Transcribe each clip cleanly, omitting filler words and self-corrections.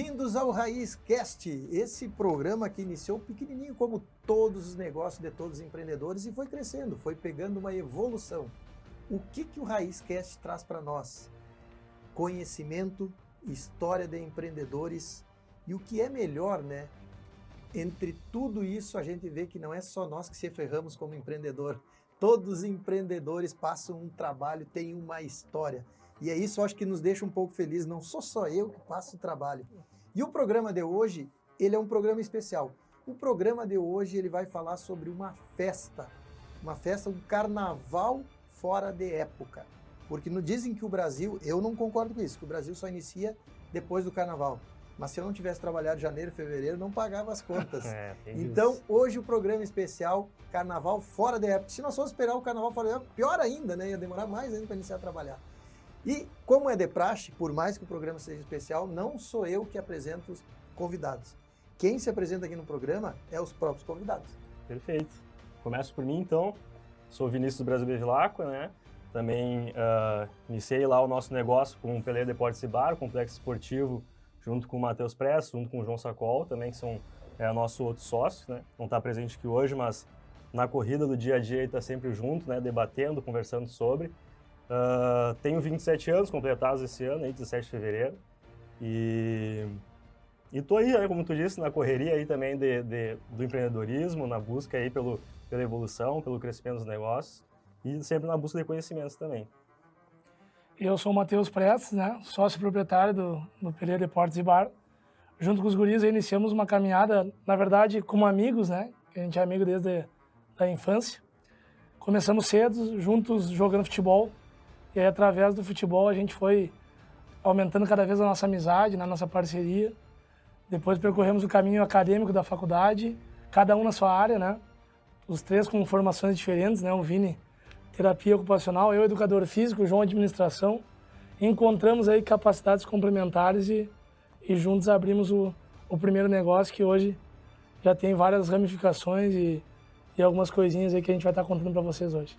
Bem-vindos ao Raiz Cast, esse programa que iniciou pequenininho como todos os negócios de todos os empreendedores e foi crescendo, foi pegando uma evolução. O que o Raiz Cast traz para nós? Conhecimento, história de empreendedores e o que é melhor, né? Entre tudo isso a gente vê que não é só nós que se ferramos como empreendedor. Todos os empreendedores passam um trabalho, têm uma história. E é isso, acho que nos deixa um pouco felizes. Não sou só eu que passo o trabalho. E o programa de hoje, ele é um programa especial. O programa de hoje, ele vai falar sobre uma festa, um carnaval fora de época. Porque dizem que o Brasil, eu não concordo com isso, que o Brasil só inicia depois do carnaval. Mas se eu não tivesse trabalhado janeiro, fevereiro, não pagava as contas. Então, hoje o programa especial, carnaval fora de época. Se nós fosse esperar o carnaval fora de época, pior ainda, né? Ia demorar mais ainda para iniciar a trabalhar. E, como é de praxe, por mais que o programa seja especial, não sou eu que apresento os convidados. Quem se apresenta aqui no programa é os próprios convidados. Perfeito. Começo por mim, então. Sou Vinícius Brasil Bevilacqua, né? Também iniciei lá o nosso negócio com o Pelé Deportes e Bar, complexo esportivo, junto com o Matheus Press, junto com o João Sacol, também que são nosso outro sócio, né? Não está presente aqui hoje, mas na corrida do dia a dia ele está sempre junto, né? Debatendo, conversando sobre. Tenho 27 anos completados esse ano, aí, 17 de fevereiro, e tô aí, né, como tu disse, na correria aí também do empreendedorismo, na busca aí pela evolução, pelo crescimento dos negócios, e sempre na busca de conhecimentos também. Eu sou o Matheus Prestes, né, sócio proprietário do Pelé Deportes e Bar. Junto com os guris iniciamos uma caminhada, na verdade, como amigos, né, que a gente é amigo desde a infância. Começamos cedo, juntos jogando futebol. E aí, através do futebol, a gente foi aumentando cada vez a nossa amizade, a nossa parceria. Depois percorremos o caminho acadêmico da faculdade, cada um na sua área, né? Os três com formações diferentes, né? O Vini, terapia ocupacional, eu, educador físico, o João, administração. Encontramos aí capacidades complementares e juntos abrimos o primeiro negócio, que hoje já tem várias ramificações e algumas coisinhas aí que a gente vai estar contando para vocês hoje.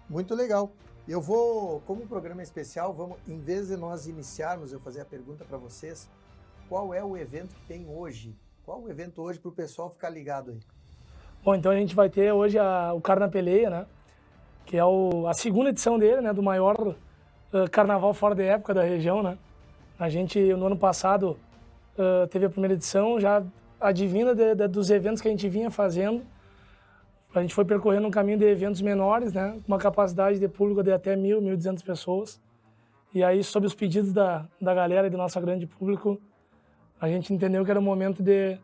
Muito legal. Eu vou, como o programa é especial, em vez de nós iniciarmos, eu fazer a pergunta para vocês, qual é o evento que tem hoje? Qual o evento hoje para o pessoal ficar ligado aí? Bom, então a gente vai ter hoje o Carnapeleia, né? Que é a segunda edição dele, né? Do maior carnaval fora de época da região, né? A gente, no ano passado, teve a primeira edição, já advinda dos eventos que a gente vinha fazendo. A gente foi percorrendo um caminho de eventos menores, né, com uma capacidade de público de até 1.200 pessoas. E aí, sob os pedidos da galera e do nosso grande público, a gente entendeu que era o momento de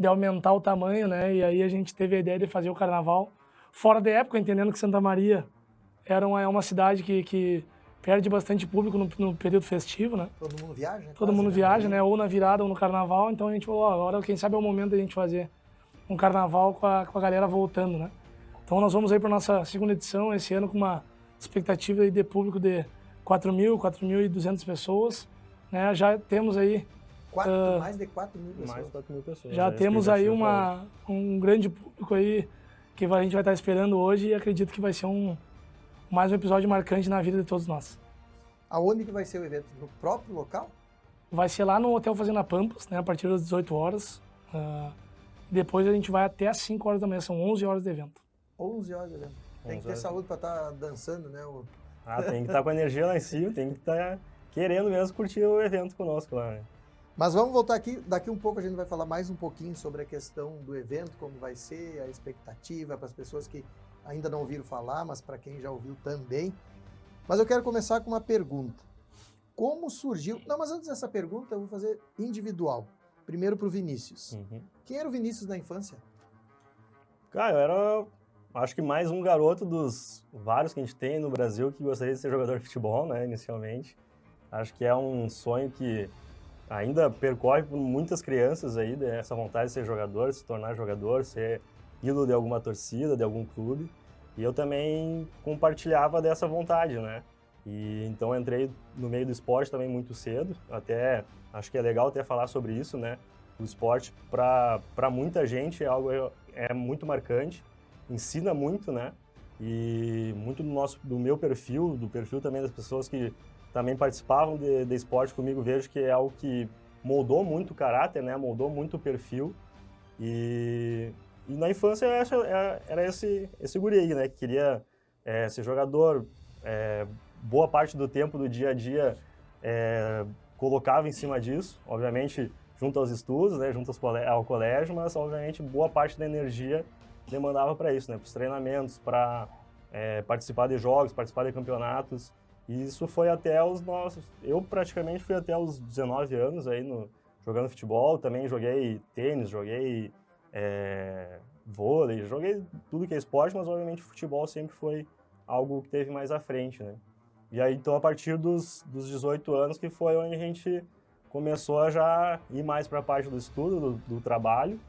aumentar o tamanho, né, e aí a gente teve a ideia de fazer o carnaval fora da época, entendendo que Santa Maria é uma cidade que perde bastante público no período festivo, né. Todo mundo viaja? Todo mundo viaja, né, ou na virada ou no carnaval, então a gente falou, agora quem sabe é o momento da gente fazer um carnaval com a galera voltando, né? Então nós vamos aí para nossa segunda edição esse ano com uma expectativa aí de público de 4.200 pessoas, né? Já temos aí mais de 4.000 pessoas. Mais de 4.000 pessoas. Já temos aí um grande público aí que a gente vai estar esperando hoje e acredito que vai ser mais um episódio marcante na vida de todos nós. Aonde que vai ser o evento? No próprio local? Vai ser lá no Hotel Fazenda Pampas, né? A partir das 18 horas. Depois a gente vai até às 5 horas da manhã, são 11 horas de evento. 11 horas de evento. Tem que ter saúde para estar dançando, né? Tem que estar com a energia lá em cima, tem que estar querendo mesmo curtir o evento conosco lá, né? Mas vamos voltar aqui, daqui um pouco a gente vai falar mais um pouquinho sobre a questão do evento, como vai ser, a expectativa para as pessoas que ainda não ouviram falar, mas para quem já ouviu também. Mas eu quero começar com uma pergunta. Como surgiu... Não, mas antes dessa pergunta eu vou fazer individual. Primeiro para o Vinícius. Uhum. Quem era o Vinícius na infância? Cara, eu era, acho que mais um garoto dos vários que a gente tem no Brasil que gostaria de ser jogador de futebol, né, inicialmente. Acho que é um sonho que ainda percorre por muitas crianças aí, essa vontade de ser jogador, se tornar jogador, ser ídolo de alguma torcida, de algum clube. E eu também compartilhava dessa vontade, né? E então eu entrei no meio do esporte também muito cedo, até acho que é legal até falar sobre isso, né? O esporte para muita gente é algo muito marcante, ensina muito, né? E muito do meu perfil, do perfil também das pessoas que também participavam de esporte comigo, vejo que é algo que moldou muito o caráter, né? Moldou muito o perfil. E na infância era esse guri aí, né? Que queria ser jogador, boa parte do tempo do dia a dia colocava em cima disso, obviamente junto aos estudos, né? Junto ao colégio, mas obviamente boa parte da energia demandava para isso, né? Para os treinamentos, para participar de jogos, participar de campeonatos. E isso foi até os nossos... Eu praticamente fui até os 19 anos aí jogando futebol, também joguei tênis, joguei vôlei, joguei tudo que é esporte, mas obviamente o futebol sempre foi algo que teve mais à frente, né? E aí, então, a partir dos 18 anos, que foi onde a gente começou a já ir mais para a parte do estudo, do trabalho,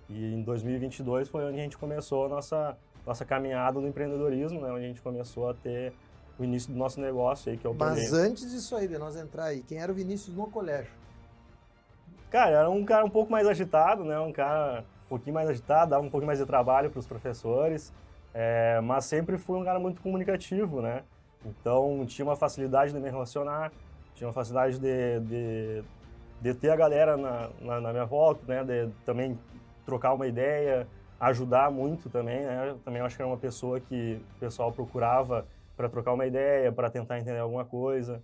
e em 2022 foi onde a gente começou a nossa caminhada no empreendedorismo, né? Onde a gente começou a ter o início do nosso negócio aí, que é o Mas antes disso aí, de nós entrar aí, quem era o Vinícius no colégio? Cara, era um cara um pouco mais agitado, né? Um cara um pouquinho mais agitado, dava um pouquinho mais de trabalho para os professores, mas sempre fui um cara muito comunicativo, né? Então, tinha uma facilidade de me relacionar, tinha uma facilidade de ter a galera na minha volta, né? De também trocar uma ideia, ajudar muito também, né? Também acho que era uma pessoa que o pessoal procurava para trocar uma ideia, para tentar entender alguma coisa.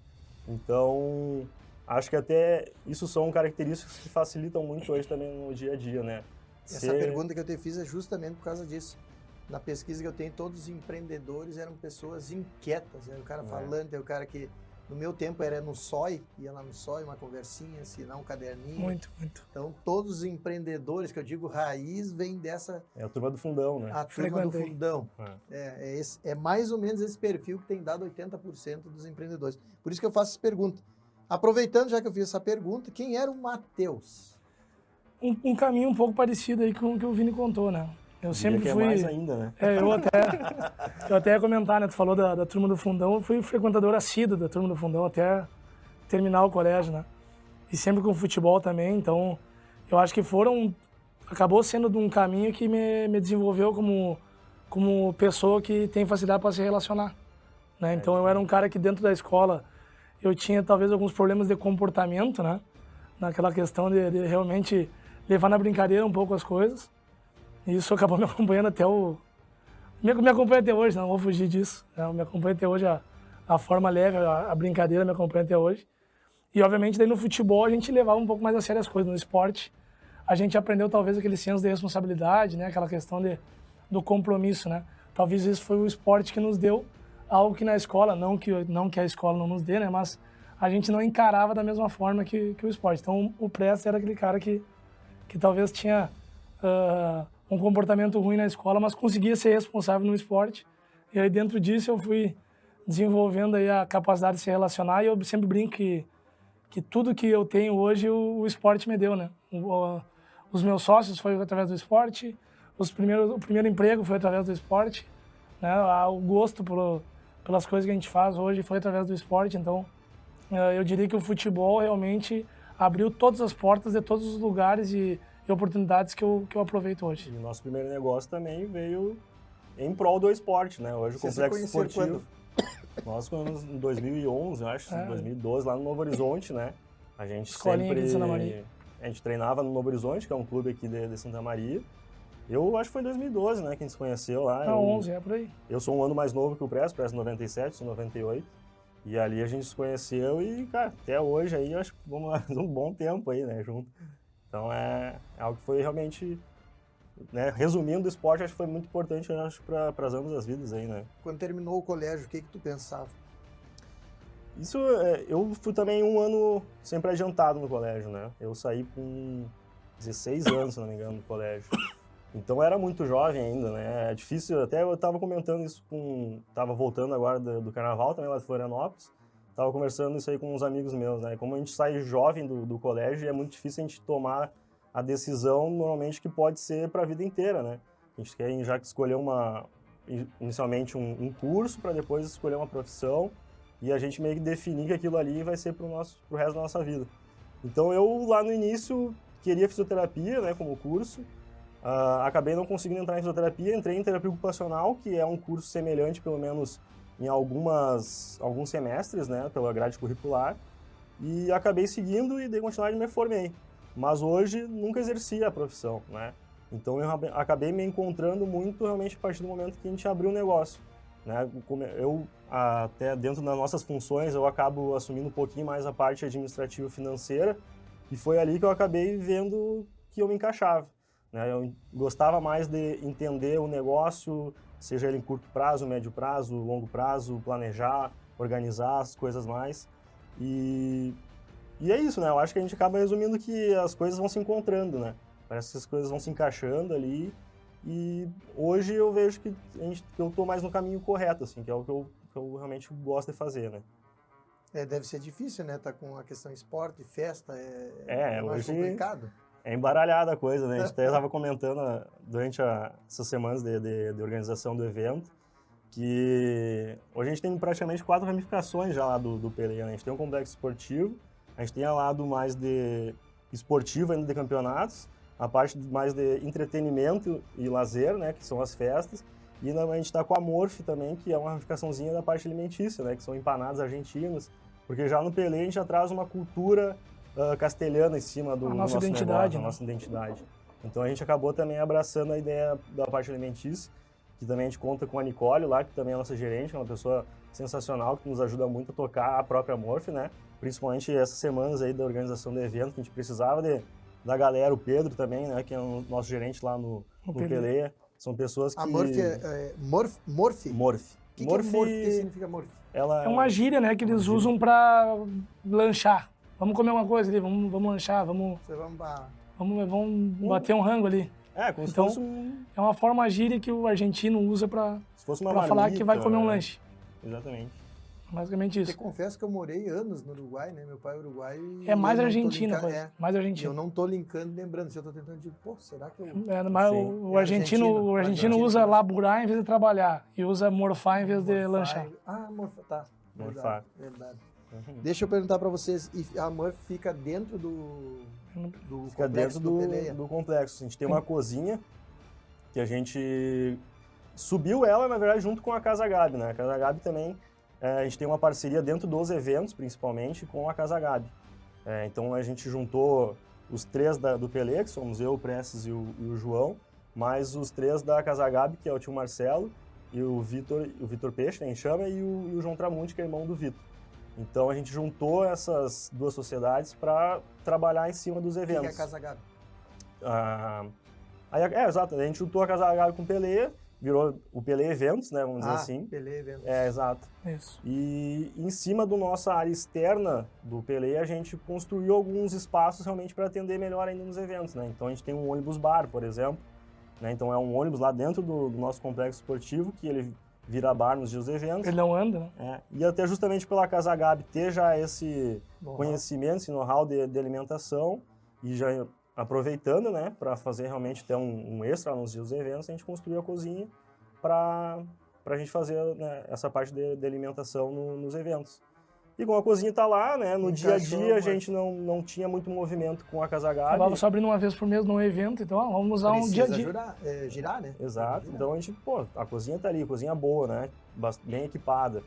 Então, acho que até isso são características que facilitam muito hoje também no dia a dia, né? Essa pergunta que eu te fiz é justamente por causa disso. Na pesquisa que eu tenho, todos os empreendedores eram pessoas inquietas. Era o cara falante, era o cara que, no meu tempo, era no SOI, ia lá no SOI, uma conversinha, assinar um caderninho. Muito, muito. Então, todos os empreendedores, que eu digo raiz, vem dessa... É a turma do fundão, né? A turma do fundão. É mais ou menos esse perfil que tem dado 80% dos empreendedores. Por isso que eu faço essa pergunta. Aproveitando, já que eu fiz essa pergunta, quem era o Matheus? Um caminho um pouco parecido aí com o que o Vini contou, né? Eu sempre fui... mais ainda, né? Eu até ia comentar, né? Tu falou da turma do fundão, eu fui frequentador assíduo da turma do fundão até terminar o colégio, né? E sempre com futebol também, então eu acho que acabou sendo de um caminho que me desenvolveu como pessoa que tem facilidade para se relacionar, né? Então eu era um cara que dentro da escola eu tinha talvez alguns problemas de comportamento, né? Naquela questão de realmente levar na brincadeira um pouco as coisas. E isso acabou me acompanhando até me acompanha até hoje, não vou fugir disso. Né? Me acompanha até hoje, a forma leve, a brincadeira me acompanha até hoje. E, obviamente, daí no futebol a gente levava um pouco mais a sério as coisas. No esporte, a gente aprendeu talvez aquele senso de responsabilidade, né? Aquela questão do compromisso, né? Talvez esse foi o esporte que nos deu algo que na escola, não que a escola não nos dê, né? Mas a gente não encarava da mesma forma que o esporte. Então, o Prestes era aquele cara que talvez tinha... um comportamento ruim na escola, mas conseguia ser responsável no esporte. E aí dentro disso eu fui desenvolvendo aí a capacidade de se relacionar e eu sempre brinco que tudo que eu tenho hoje o esporte me deu, né? Os meus sócios foi através do esporte, o primeiro emprego foi através do esporte, né? O gosto pelas coisas que a gente faz hoje foi através do esporte, então eu diria que o futebol realmente abriu todas as portas de todos os lugares e oportunidades que eu aproveito hoje. E o nosso primeiro negócio também veio em prol do esporte, né? Hoje o Complexo Esportivo... Nós conhecemos em 2011, eu acho, 2012, lá no Novo Horizonte, né? A gente Escolinha aqui de Santa Maria. A gente treinava no Novo Horizonte, que é um clube aqui de Santa Maria. Eu acho que foi em 2012, né, que a gente se conheceu lá. 11, por aí. Eu sou um ano mais novo que o Prestes 97, sou 98. E ali a gente se conheceu e, cara, até hoje aí, eu acho que vamos lá, um bom tempo aí, né, junto. Então é algo que foi realmente, né, resumindo, o esporte acho que foi muito importante, eu acho, para as ambas as vidas aí, né. Quando terminou o colégio, o que tu pensava? Isso, eu fui também um ano sempre adiantado no colégio, né. Eu saí com 16 anos, se não me engano, no colégio. Então era muito jovem ainda, né, é difícil, até eu estava comentando isso estava voltando agora do carnaval também lá de Florianópolis, estava conversando isso aí com uns amigos meus, né, como a gente sai jovem do colégio, é muito difícil a gente tomar a decisão, normalmente, que pode ser para a vida inteira, né, a gente quer já escolher inicialmente um curso, para depois escolher uma profissão, e a gente meio que definir que aquilo ali vai ser pro resto da nossa vida. Então eu, lá no início, queria fisioterapia, né, como curso. Acabei não conseguindo entrar em fisioterapia, entrei em terapia ocupacional, que é um curso semelhante, pelo menos, em alguns semestres, né, pela grade curricular. E acabei seguindo e dei continuidade e me formei. Mas hoje nunca exerci a profissão, né? Então eu acabei me encontrando muito realmente a partir do momento que a gente abriu o negócio, né? Eu, até dentro das nossas funções, eu acabo assumindo um pouquinho mais a parte administrativa e financeira, e foi ali que eu acabei vendo que eu me encaixava, né? Eu gostava mais de entender o negócio, seja ele em curto prazo, médio prazo, longo prazo, planejar, organizar as coisas mais. E é isso, né? Eu acho que a gente acaba resumindo que as coisas vão se encontrando, né? Parece que as coisas vão se encaixando ali. E hoje eu vejo que eu estou mais no caminho correto, assim, que é o que eu realmente gosto de fazer, né? Deve ser difícil, né? Tá com a questão esporte, festa, mais hoje complicado. é embaralhada a coisa, né? A gente até estava comentando durante essas semanas de organização do evento, que hoje a gente tem praticamente 4 ramificações já lá do Pelé, né? A gente tem um complexo esportivo, a gente tem a lado mais de esportivo ainda de campeonatos, a parte mais de entretenimento e lazer, né, que são as festas, e a gente está com a Morph também, que é uma ramificaçãozinha da parte alimentícia, né, que são empanadas argentinas, porque já no Pelé a gente já traz uma cultura castelhana em cima do nosso identidade, negócio, né? a nossa identidade. Então a gente acabou também abraçando a ideia da parte alimentícia, que também a gente conta com a Nicole lá, que também é a nossa gerente, é uma pessoa sensacional, que nos ajuda muito a tocar a própria Morph, né? Principalmente essas semanas aí da organização do evento, que a gente precisava da galera, o Pedro também, né? Que é o nosso gerente lá no Pelé. São pessoas que... A Morph Morph? Morph. O que é Morph? O que significa Morph? Ela É uma gíria, né, que eles usam para lanchar. Vamos comer uma coisa ali, vamos lanchar, vamos bater um rango ali. Como se Então, fosse é uma forma gíria que o argentino usa para falar marmita, que vai comer um lanche. Exatamente. Basicamente isso. Eu confesso que eu morei anos no Uruguai, né? Meu pai é uruguaio. É mais Argentina, mais Argentina. Eu não tô linkando, lembrando. Se eu tô tentando, tipo, pô, será que eu... Mas o argentino usa laburar em vez de trabalhar e usa morfar em vez de lanchar. Morfar, tá. Morfar. Verdade. Deixa eu perguntar para vocês, a Morph fica dentro do fica dentro do complexo. A gente tem uma cozinha que a gente subiu ela, na verdade, junto com a Casa Gabi, né? A Casa Gabi também, a gente tem uma parceria dentro dos eventos, principalmente, com a Casa Gabi. Então a gente juntou os 3 do Pelé, que somos eu, o Prestes e o João, mais os 3 da Casa Gabi, que é o tio Marcelo, e o Vitor Peixe, né, a gente chama, e o João Tramonte, que é irmão do Vitor. Então a gente juntou essas 2 sociedades para trabalhar em cima dos eventos. O que é a Casa Gabi? Exato. A gente juntou a Casa Gabi com o Pelé, virou o Pelé Eventos, né, vamos dizer assim. Pelé Eventos. Exato. Isso. E em cima da nossa área externa do Pelé, a gente construiu alguns espaços realmente para atender melhor ainda nos eventos, né? Então a gente tem um ônibus bar, por exemplo, né? Então é um ônibus lá dentro do nosso complexo esportivo, que ele vira bar nos dias dos eventos. Ele não anda, né? E até justamente pela Casa Gabi ter já esse conhecimento, esse know-how de alimentação, e já aproveitando, né, para fazer realmente ter um extra nos dias dos eventos, a gente construiu a cozinha para a gente fazer, né, essa parte de alimentação nos eventos. E como a cozinha está lá, né, no dia a dia a gente não tinha muito movimento com a Casa Gabi. Acabava só abrindo uma vez por mês num evento, então vamos usar um dia a dia. Girar, né? Exato. Então a gente, a cozinha está ali, cozinha boa, né, bem equipada.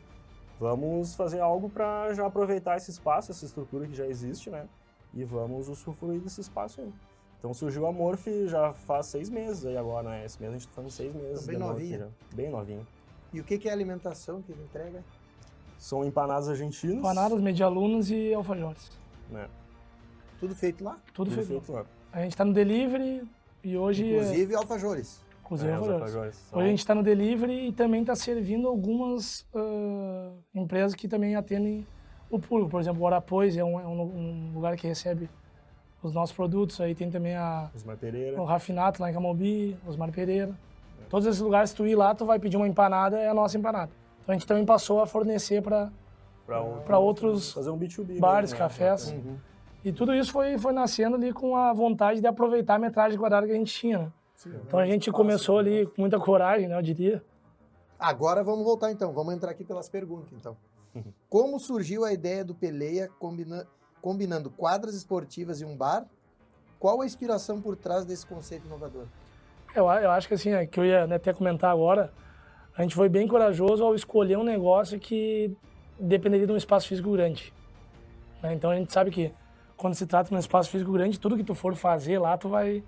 Vamos fazer algo para já aproveitar esse espaço, essa estrutura que já existe, né, e vamos usufruir desse espaço aí. Então surgiu a Morph já faz 6 meses aí agora, né? Esse mês a gente está fazendo 6 meses. Bem novinha. Bem novinha. E o que é a alimentação que ele entrega? São empanadas argentinas. Empanadas, medialunas e alfajores. Né? Tudo feito lá? Tudo feito lá. A gente está no delivery e hoje... Inclusive alfajores. Inclusive alfajores. Hoje a gente está no delivery e também está servindo algumas empresas que também atendem o público. Por exemplo, o Arapois é um lugar que recebe os nossos produtos. Aí tem também Osmar Pereira. O Rafinato lá em Camobi, Osmar Pereira. Todos esses lugares, se tu ir lá, tu vai pedir uma empanada, é a nossa empanada. Então a gente também passou a fornecer para outros fazer um B2B, bares, né? cafés. Uhum. E tudo isso foi nascendo ali com a vontade de aproveitar a metragem quadrada que a gente tinha, né? Sim, então a gente começou ali com muita coragem, né, eu diria. Agora vamos voltar então, vamos entrar aqui pelas perguntas então. Como surgiu a ideia do Peleia combinando quadras esportivas e um bar? Qual a inspiração por trás desse conceito inovador? Eu acho que assim, que eu ia até comentar agora, a gente foi bem corajoso ao escolher um negócio que dependeria de um espaço físico grande. né? Então a gente sabe que quando se trata de um espaço físico grande, tudo que tu for fazer lá, tu vai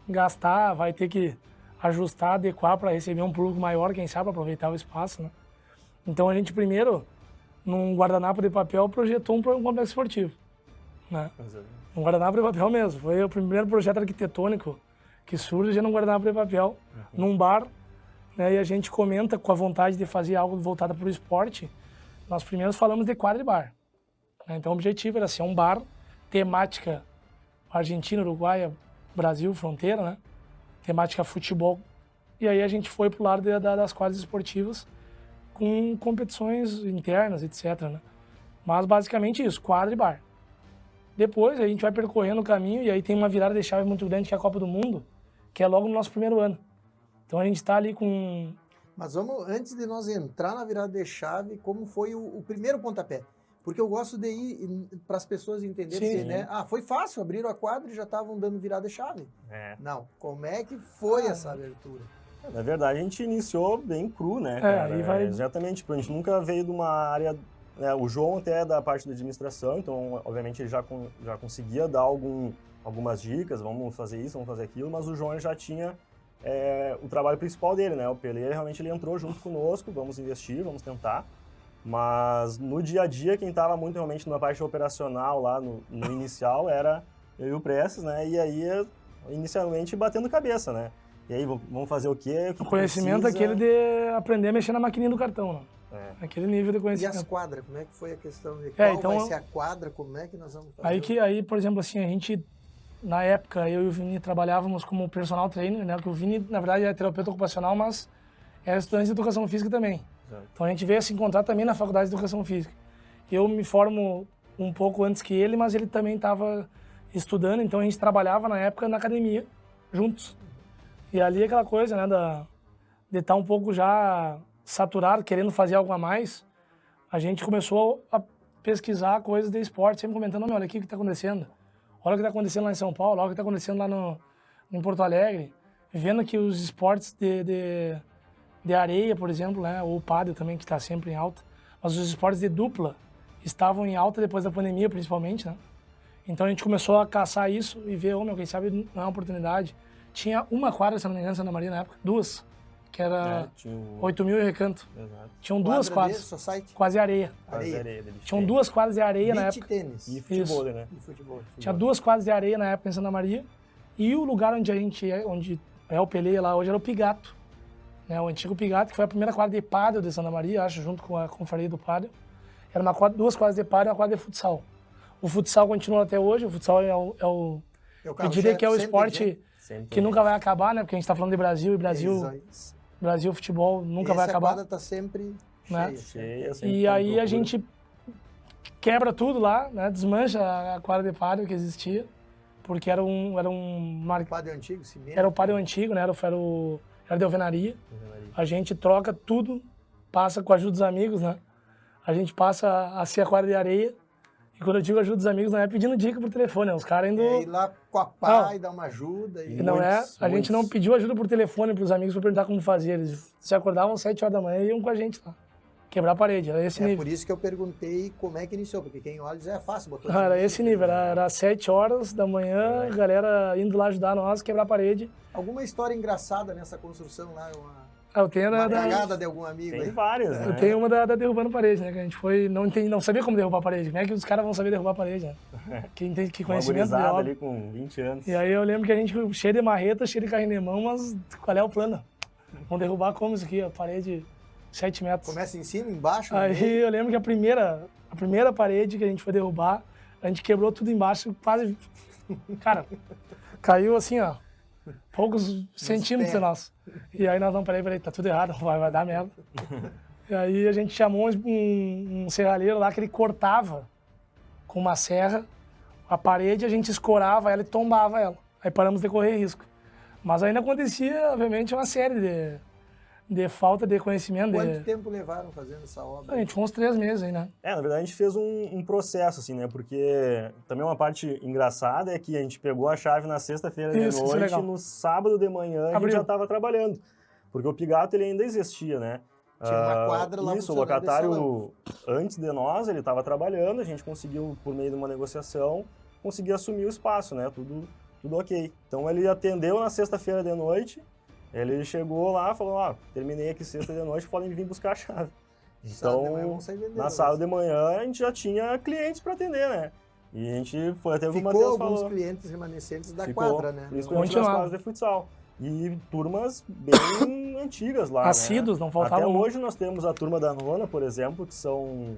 gastar, vai ter que ajustar, adequar para receber um público maior, quem sabe, aproveitar o espaço, né? Então a gente primeiro, num guardanapo de papel, projetou um complexo esportivo, né? Um guardanapo de papel mesmo. Foi o primeiro projeto arquitetônico que surge num guardanapo de papel, num bar, né? E a gente comenta com a vontade de fazer algo voltado para o esporte. Nós primeiro falamos de quadra e bar, né? Então o objetivo era ser um bar, temática Argentina, Uruguai, Brasil, fronteira, né? Temática futebol. E aí a gente foi pro lado das quadras esportivas com competições internas, etc, né? Mas basicamente isso, quadra e bar. Depois a gente vai percorrendo o caminho e aí tem uma virada de chave muito grande que é a Copa do Mundo, que é logo no nosso primeiro ano. Então a gente está ali com... Mas vamos, antes de nós entrar na virada de chave, como foi o primeiro pontapé? Porque eu gosto de ir para as pessoas entenderem, Sim. né? Ah, foi fácil, abriram a quadra e já estavam dando virada de chave. É. Não, como é que foi essa abertura? Na verdade, a gente iniciou bem cru, né, cara? aí vai... Exatamente, tipo, a gente nunca veio de uma área... Né, o João até é da parte da administração, então, obviamente, ele já conseguia dar algumas dicas, vamos fazer isso, vamos fazer aquilo, mas o João já tinha o trabalho principal dele, né? O Pelé, realmente, ele entrou junto conosco, vamos investir, vamos tentar. Mas no dia a dia, quem estava muito realmente na parte operacional lá no inicial era eu e o Prestes, né? E aí, inicialmente, batendo cabeça, né? E aí, vamos fazer o quê? O conhecimento é aquele de aprender a mexer na maquininha do cartão, né? Aquele nível de E conhecimento. as quadras, como é que foi a questão de qual então, vai ser a quadra, como é que nós vamos fazer? Aí, por exemplo, assim, a gente, na época, eu e o Vini trabalhávamos como personal trainer, né? Porque o Vini, na verdade, é terapeuta ocupacional, mas era estudante de educação física também. Então a gente veio a se encontrar também na faculdade de educação física. Eu me formo um pouco antes que ele, mas ele também estava estudando, então a gente trabalhava na época na academia, juntos. E ali aquela coisa, né, de estar um pouco já saturado, querendo fazer algo a mais, a gente começou a pesquisar coisas de esporte, sempre comentando, olha aqui o que está acontecendo. Olha o que está acontecendo lá em São Paulo, olha o que está acontecendo lá em Porto Alegre. Vendo que os esportes de areia, por exemplo, né, ou o pádel também, que está sempre em alta, mas os esportes de dupla estavam em alta depois da pandemia, principalmente, né? Então a gente começou a caçar isso e ver, quem sabe não é uma oportunidade. Tinha uma quadra, se não me engano, em Santa Maria na época, duas, que era 8 mil e recanto. Exato. Tinham duas quadras, quase areia. Tinham duas quadras de areia na época. Tênis. E futebol, né? E futebol. Tinha duas quadras de areia na época em Santa Maria. E o lugar onde onde é o Pelé lá hoje era o Pigato. Né, o antigo Pigato, que foi a primeira quadra de pádel de Santa Maria, acho, junto com a confraria do pádel. Era duas quadras de pádel e uma quadra de futsal. O futsal continua até hoje, o futsal eu diria que é o esporte que nunca vai acabar, né? Porque a gente está falando de Brasil, e Brasil futebol nunca vai acabar. A quadra está sempre cheia. E aí a gente quebra tudo lá, né? Desmancha a quadra de pádel que existia, porque era um pádel antigo, cimento. Era o pádel antigo, né? Era de alvenaria. A gente troca tudo, passa com a ajuda dos amigos, né? A gente passa a ser a quadra de areia. E quando eu digo ajuda dos amigos, não é pedindo dica por telefone, né? Os caras indo... ir lá com a pá e dar uma ajuda. E não a gente não pediu ajuda por telefone pros amigos para perguntar como fazer. Eles se acordavam às 7 horas da manhã e iam com a gente lá. Quebrar a parede, era esse nível. É por isso que eu perguntei como é que iniciou, porque quem olha diz fácil. Botou era esse nível, era 7 horas da manhã, a galera indo lá ajudar nós, quebrar a parede. Alguma história engraçada nessa construção lá? Eu tenho uma cagada de algum amigo? Tem várias, né? Eu tenho uma da derrubando parede, né? Que a gente foi, não sabia como derrubar a parede. Como é que os caras vão saber derrubar a parede, né? Quem tem que conhecimento de obra. Ali com 20 anos. E aí eu lembro que a gente cheio de marreta, cheio de carrinho de mão, mas qual é o plano? Vamos derrubar como isso aqui, a parede 7 metros. Começa em cima, embaixo? Aí eu lembro que a primeira parede que a gente foi derrubar, a gente quebrou tudo embaixo, quase... Cara, caiu assim, ó. Poucos centímetros de nós. E aí nós não, peraí, tá tudo errado, vai dar merda. E aí a gente chamou um serralheiro lá que ele cortava com uma serra a parede, a gente escorava ela e tombava ela. Aí paramos de correr risco. Mas ainda acontecia, obviamente, uma série de falta de conhecimento. Quanto tempo levaram fazendo essa obra? A gente foi uns 3 meses aí, né? Na verdade a gente fez um processo, assim, né? Porque também uma parte engraçada é que a gente pegou a chave na sexta-feira de noite, no sábado de manhã a gente já estava trabalhando. Porque o Pigato ele ainda existia, né? Tinha uma quadra lá Isso, o funcionando esse salão. locatário, antes de nós, ele estava trabalhando, a gente conseguiu, por meio de uma negociação, conseguir assumir o espaço, né? Tudo ok. Então ele atendeu na sexta-feira de noite, ele chegou lá e falou, terminei aqui sexta de noite, podem vir buscar a chave. Sábado de manhã eu Então, não sei vender, na sábado de manhã, a gente já tinha clientes para atender, né? E a gente foi até o que o Ficou Matheus alguns falou. clientes remanescentes da Ficou, quadra, né? Principalmente nas Continuava. quadras de futsal. E turmas bem antigas lá, Assíduos, né? não faltava Até um. hoje nós temos a turma da nona, por exemplo, que são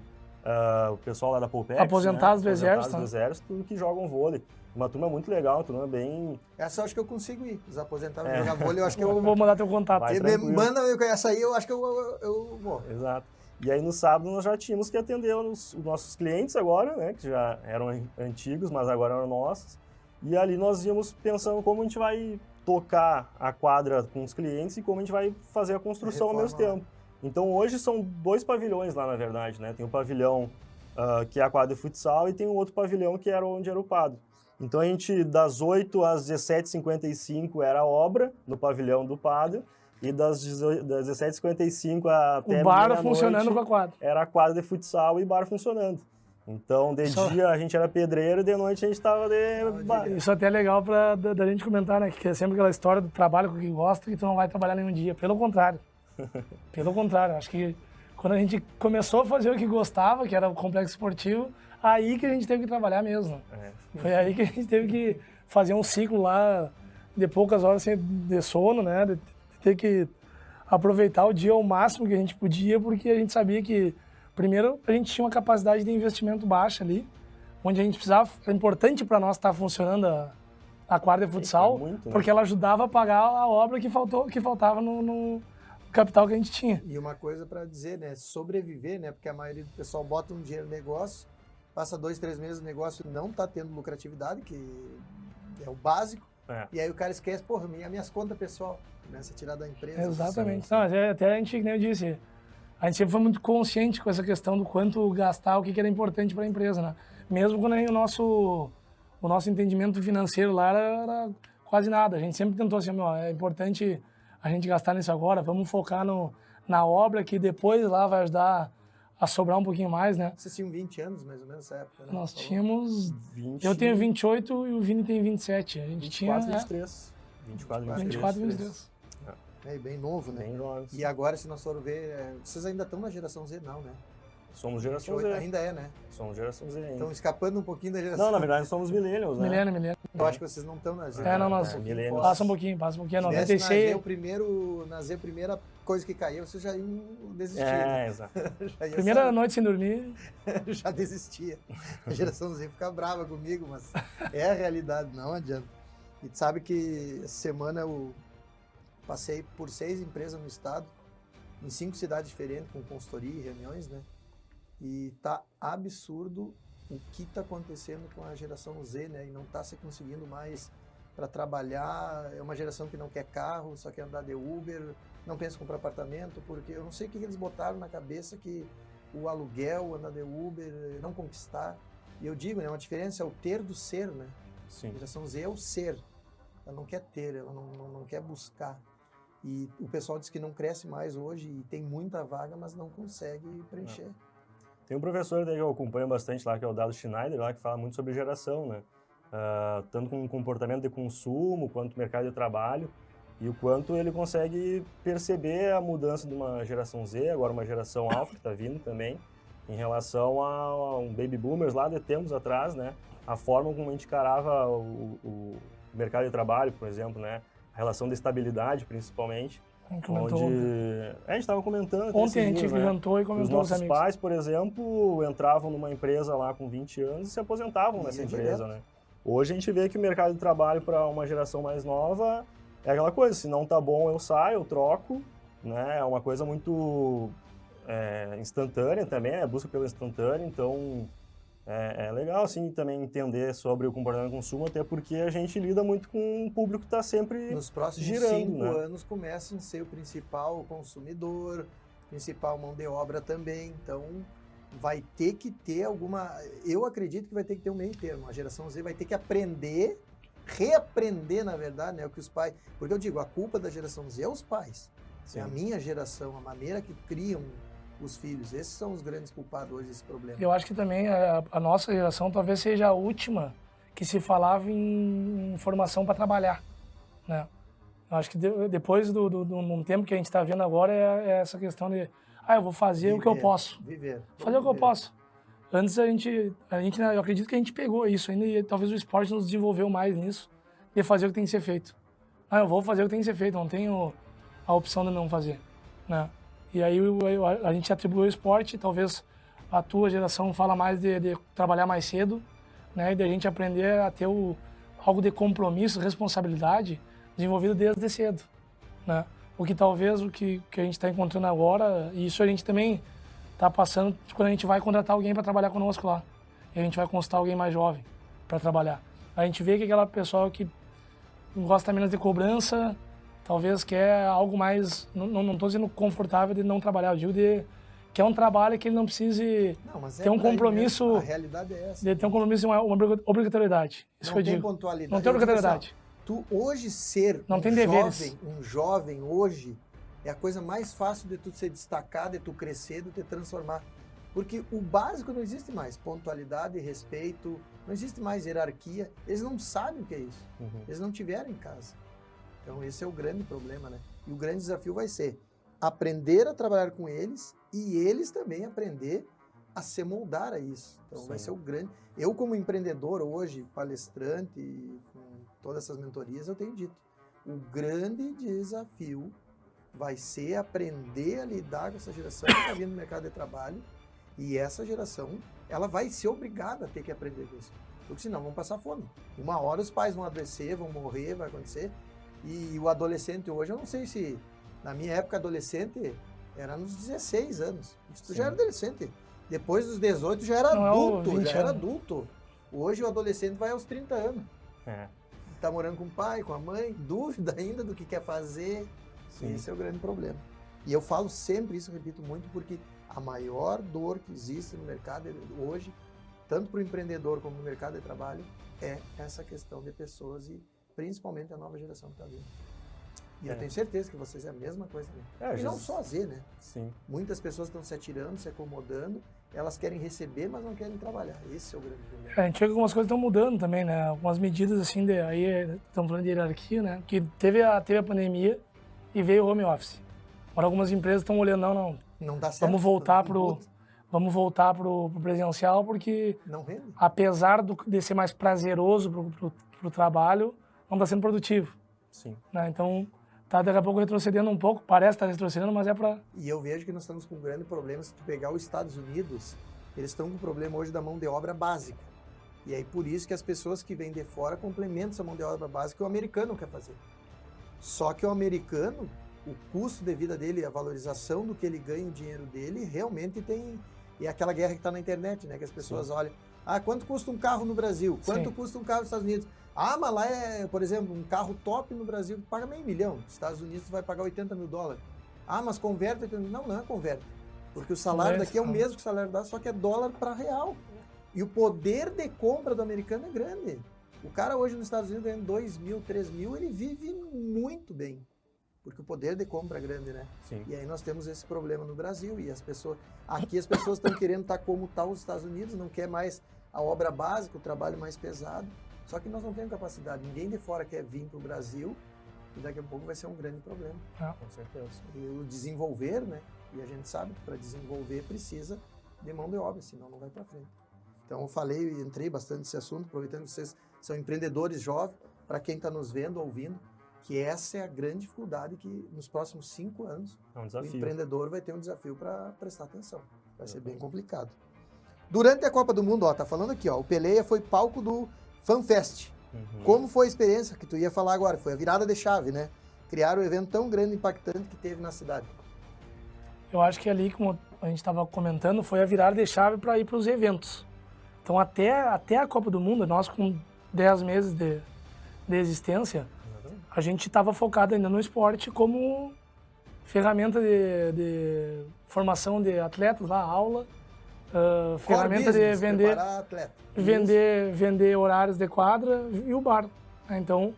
o pessoal lá da Polpex, Aposentados né? do Exército, do né? Exército, que jogam vôlei. Uma turma muito legal, uma turma bem... Essa eu acho que eu consigo ir. Os aposentados jogar vôlei, eu acho que Eu eu vou mandar teu contato. Vai. me tranquilo. manda essa aí, eu acho que eu vou. Exato. E aí no sábado nós já tínhamos que atender os nossos clientes agora, né? Que já eram antigos, mas agora eram nossos. E ali nós íamos pensando como a gente vai tocar a quadra com os clientes e como a gente vai fazer a construção ao mesmo Reforma. tempo. Então hoje são 2 pavilhões lá, na verdade, né? Tem o pavilhão que é a quadra de futsal e tem um outro pavilhão que era onde era o Pado. Então a gente, das 8 às 17h55 era a obra no pavilhão do Pado e das 17h55 até O bar meia-noite funcionando com a quadra. era a quadra de futsal e bar funcionando. Então, de Só- dia a gente era pedreiro e de noite a gente estava de bar. Isso até é legal da gente comentar, né? Que é sempre aquela história do trabalho com o que gosta que tu não vai trabalhar nenhum dia. Pelo contrário. Pelo contrário. Acho que quando a gente começou a fazer o que gostava, que era o complexo esportivo, aí que a gente teve que trabalhar mesmo. Foi aí que a gente teve que fazer um ciclo lá de poucas horas assim, de sono, né? De ter que aproveitar o dia ao máximo que a gente podia, porque a gente sabia que, primeiro, a gente tinha uma capacidade de investimento baixa ali, onde a gente precisava, é importante para nós estar funcionando a quadra de futsal, muito, né? porque ela ajudava a pagar a obra que faltava no capital que a gente tinha. E uma coisa para dizer, né? Sobreviver, né? Porque a maioria do pessoal bota um dinheiro no negócio, passa 2, 3 meses o negócio não está tendo lucratividade, que é o básico, e aí o cara esquece, porra, minhas contas pessoal, começa a tirar da empresa. Exatamente. Não, até a gente, que nem eu disse, a gente sempre foi muito consciente com essa questão do quanto gastar, o que era importante para a empresa, né? Mesmo quando o nosso entendimento financeiro lá era quase nada. A gente sempre tentou assim, é importante a gente gastar nisso agora, vamos focar na obra que depois lá vai ajudar a sobrar um pouquinho mais, né? Vocês tinham 20 anos, mais ou menos, nessa época, né? Nós tínhamos... 20, Eu tenho 28 e o Vini tem 27. A gente 24, tinha... 23. 24, 23. 24 e 23. É, bem novo, né? Bem jovens. E agora, se nós formos ver, vocês ainda estão na geração Z, não, né? Somos geração 28 Z. ainda é, né? Somos geração Z ainda. Estão escapando um pouquinho da geração. Não, na verdade somos millennials, né? Milênio. Eu acho que vocês não estão na Z. Não, nós... milênios. Passa um pouquinho. É Se tivesse na 96... Z, na Z, a primeira coisa que caiu, vocês já iam desistir. Exato. Já ia Primeira sair. noite sem dormir. Já desistia. A geração Z fica brava comigo, mas é a realidade, não adianta. E tu sabe que essa semana eu passei por 6 empresas no estado, em 5 cidades diferentes, com consultoria e reuniões, né? E tá absurdo o que tá acontecendo com a geração Z, né? E não tá se conseguindo mais para trabalhar. É uma geração que não quer carro, só quer andar de Uber, não pensa em comprar apartamento, porque eu não sei o que eles botaram na cabeça que o aluguel, andar de Uber, não conquistar. E eu digo, né, uma diferença é o ter do ser, né? Sim. A geração Z é o ser. Ela não quer ter, ela não quer buscar. E o pessoal diz que não cresce mais hoje e tem muita vaga, mas não consegue preencher. Tem um professor que eu acompanho bastante lá, que é o Dado Schneider, lá, que fala muito sobre geração, né? Tanto com comportamento de consumo, quanto mercado de trabalho, e o quanto ele consegue perceber a mudança de uma geração Z, agora uma geração alfa, que está vindo também, em relação a um baby boomers lá de tempos atrás, né? A forma como a gente encarava o mercado de trabalho, por exemplo, né? A relação de estabilidade, principalmente. Comentou Onde... ontem. A gente estava comentando até Ontem a esses gente dias, né? jantou e Os comentou com os nossos amigos. pais, por exemplo, entravam numa empresa lá com 20 anos e se aposentavam E nessa ia empresa, direto. né? Hoje a gente vê que o mercado de trabalho para uma geração mais nova é aquela coisa, se não tá bom eu saio, eu troco, né? É uma coisa muito instantânea também, né? Busca pelo instantâneo, então é legal assim também entender sobre o comportamento do consumo, até porque a gente lida muito com um público que está sempre Nos próximos girando, 5 né? anos começam a ser o principal consumidor, principal mão de obra também. Então, vai ter que ter alguma... Eu acredito que vai ter que ter um meio termo. A geração Z vai ter que aprender, reaprender, na verdade, né? O que os pais... Porque eu digo, a culpa da geração Z é os pais. É a minha geração, a maneira que criam os filhos. Esses são os grandes culpados hoje desse problema. Eu acho que também a nossa geração talvez seja a última que se falava em formação para trabalhar, né? Eu acho que depois de um tempo que a gente está vendo agora é essa questão de eu vou fazer o que eu posso. Fazer o que eu posso. Antes a gente, eu acredito que a gente pegou isso ainda e talvez o esporte nos desenvolveu mais nisso, de fazer o que tem que ser feito. Eu vou fazer o que tem que ser feito, não tenho a opção de não fazer, né? E aí a gente atribuiu o esporte, talvez a tua geração fala mais de trabalhar mais cedo, né? E de a gente aprender a ter algo de compromisso, responsabilidade desenvolvido desde cedo, né? O que talvez o que a gente está encontrando agora, e isso a gente também está passando quando a gente vai contratar alguém para trabalhar conosco lá. E a gente vai consultar alguém mais jovem para trabalhar. A gente vê que aquela pessoa que gosta menos de cobrança, talvez quer algo mais, não estou dizendo confortável de não trabalhar, eu digo que é um trabalho que ele não precise ter um compromisso. A realidade é essa. De ter um compromisso, uma obrigatoriedade. Isso que eu digo. Pontualidade. Não tem obrigatoriedade. Tu hoje ser não tem deveres. Um jovem hoje é a coisa mais fácil de tu se destacar, de tu crescer, de te transformar. Porque o básico não existe mais. Pontualidade, respeito, não existe mais hierarquia. Eles não sabem o que é isso. Eles não tiveram em casa. Então esse é o grande problema, né? E o grande desafio vai ser aprender a trabalhar com eles e eles também aprender a se moldar a isso. Então vai ser o grande... Eu como empreendedor hoje, palestrante, com todas essas mentorias, eu tenho dito, o grande desafio vai ser aprender a lidar com essa geração que está vindo no mercado de trabalho, e essa geração, ela vai ser obrigada a ter que aprender com isso. Porque senão vão passar fome. Uma hora os pais vão adoecer, vão morrer, vai acontecer. E o adolescente hoje, eu não sei se... Na minha época, adolescente era nos 16 anos. Isso já era adolescente. Depois dos 18 já era adulto. Hoje o adolescente vai aos 30 anos. Tá morando com o pai, com a mãe, dúvida ainda do que quer fazer. Esse é o grande problema. E eu falo sempre isso, repito muito, porque a maior dor que existe no mercado hoje, tanto para o empreendedor como no mercado de trabalho, é essa questão de pessoas e principalmente a nova geração que está vindo. E eu tenho certeza que vocês é a mesma coisa também. E não só a Z, né? Sim. Muitas pessoas estão se atirando, se acomodando, elas querem receber, mas não querem trabalhar. Esse é o grande problema. A gente vê que algumas coisas estão mudando também, né? Algumas medidas assim, aí estamos falando de hierarquia, né? Que teve a pandemia e veio o home office. Agora algumas empresas estão olhando, não dá certo. Vamos voltar pro presencial, porque não rende. Apesar de ser mais prazeroso pro trabalho, não está sendo produtivo. Sim. Né? Então, tá daqui a pouco retrocedendo um pouco, parece estar retrocedendo, mas é para... E eu vejo que nós estamos com um grande problema. Se tu pegar os Estados Unidos, eles estão com um problema hoje da mão de obra básica. E aí por isso que as pessoas que vêm de fora complementam essa mão de obra básica que o americano quer fazer. Só que o americano, o custo de vida dele, a valorização do que ele ganha, o dinheiro dele, realmente tem... E é aquela guerra que está na internet, né? Que as pessoas olham, quanto custa um carro no Brasil? Quanto custa um carro nos Estados Unidos? Mas lá é, por exemplo, um carro top no Brasil paga $500 mil. Nos Estados Unidos vai pagar $80 mil. Mas converte? Não é converte. Porque o salário daqui é o mesmo que o salário lá, só que é dólar para real. E o poder de compra do americano é grande. O cara hoje nos Estados Unidos ganhando $2 mil, $3 mil, ele vive muito bem. Porque o poder de compra é grande, né? Sim. E aí nós temos esse problema no Brasil. E aqui as pessoas estão querendo estar como está os Estados Unidos, não quer mais a obra básica, o trabalho mais pesado. Só que nós não temos capacidade. Ninguém de fora quer vir para o Brasil e daqui a pouco vai ser um grande problema. Com certeza. E o desenvolver, né? E a gente sabe que para desenvolver precisa de mão de obra, senão não vai para frente. Então eu falei e entrei bastante nesse assunto, aproveitando que vocês são empreendedores jovens, para quem está nos vendo, ouvindo, que essa é a grande dificuldade que nos próximos 5 anos o empreendedor vai ter um desafio para prestar atenção. Vai ser bem complicado. Durante a Copa do Mundo, tá falando aqui, o Peleia foi palco do FanFest. Como foi a experiência que tu ia falar agora? Foi a virada de chave, né? Criar um evento tão grande e impactante que teve na cidade. Eu acho que ali, como a gente estava comentando, foi a virada de chave para ir para os eventos. Então, até a Copa do Mundo, nós com 10 meses de existência, a gente estava focado ainda no esporte como ferramenta de formação de atletas, aula, ferramenta de vender horários de quadra e o bar. Então,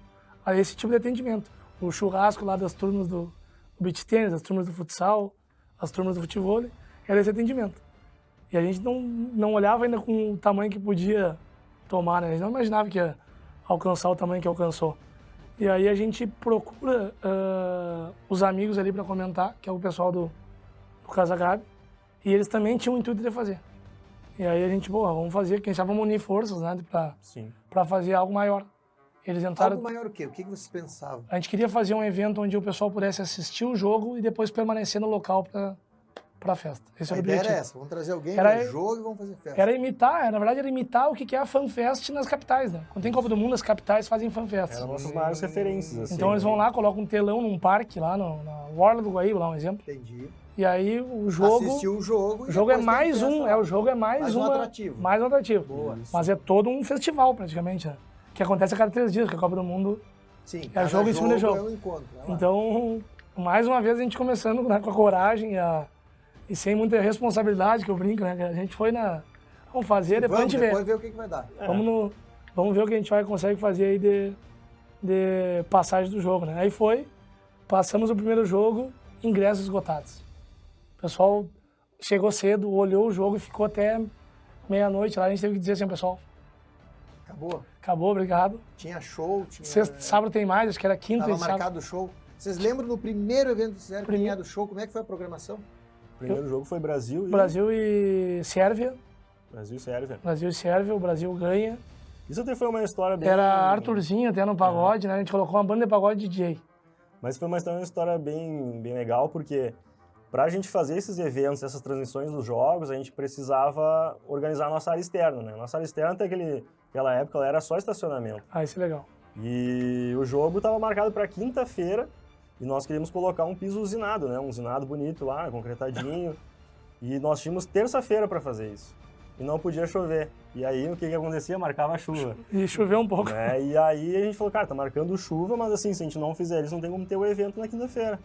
esse tipo de atendimento. O churrasco lá das turmas do o beach tênis, as turmas do futsal, as turmas do futevôlei, era esse atendimento. E a gente não olhava ainda com o tamanho que podia tomar, né? A gente não imaginava que ia alcançar o tamanho que alcançou. E aí a gente procura os amigos ali para comentar, que é o pessoal do Casa Gabi, e eles também tinham o intuito de fazer. E aí a gente, vamos fazer, quem sabe vamos unir forças, né, para fazer algo maior. Eles entraram... Algo maior o quê? O que vocês pensavam? A gente queria fazer um evento onde o pessoal pudesse assistir o jogo e depois permanecer no local para a festa. Esse A era o ideia objetivo. era essa, vamos trazer alguém no jogo e vamos fazer festa. Era imitar, na verdade era imitar o que é a FanFest nas capitais, né? Quando tem Copa do Mundo, as capitais fazem FanFest. Eram nossas maiores referências, assim. Então eles vão lá, colocam um telão num parque lá na Orla do Guaíba, lá um exemplo. Entendi. E aí o jogo... Assistiu o jogo. O jogo é mais um, o jogo é mais um uma... atrativo. Mais um atrativo. Boa. Mas é todo um festival, praticamente, né? Que acontece a cada 3 dias, porque a Copa do Mundo Sim, é jogo em cima de jogo. É um encontro. Então, mais uma vez a gente começando, né, com a coragem e sem muita responsabilidade, que eu brinco, né? A gente foi vamos fazer, depois a gente vê. Depois ver o que vai dar. Vamos ver o que a gente consegue fazer aí de passagem do jogo, né? Aí passamos o primeiro jogo, ingressos esgotados. O pessoal chegou cedo, olhou o jogo e ficou até meia-noite lá. A gente teve que dizer assim, pessoal... Acabou, obrigado. Tinha show, Sábado tem mais, acho que era quinta e sábado. Estava marcado o show. Vocês lembram do primeiro evento que fizeram, do show, como é que foi a programação? O primeiro jogo foi Brasil e Sérvia. Brasil e Sérvia, o Brasil ganha. Isso até foi uma história bem... Era Arthurzinho até no pagode, né? A gente colocou uma banda de pagode DJ. Mas foi uma história bem legal, porque para a gente fazer esses eventos, essas transmissões dos jogos, a gente precisava organizar a nossa área externa, né? Nossa área externa até aquela época ela era só estacionamento. Isso é legal. E o jogo estava marcado para quinta-feira e nós queríamos colocar um piso usinado, né? Um usinado bonito lá, concretadinho. E nós tínhamos terça-feira para fazer isso. E não podia chover. E aí o que acontecia? Marcava chuva. E choveu um pouco. E aí a gente falou, cara, tá marcando chuva, mas assim, se a gente não fizer isso, não tem como ter o evento na quinta-feira.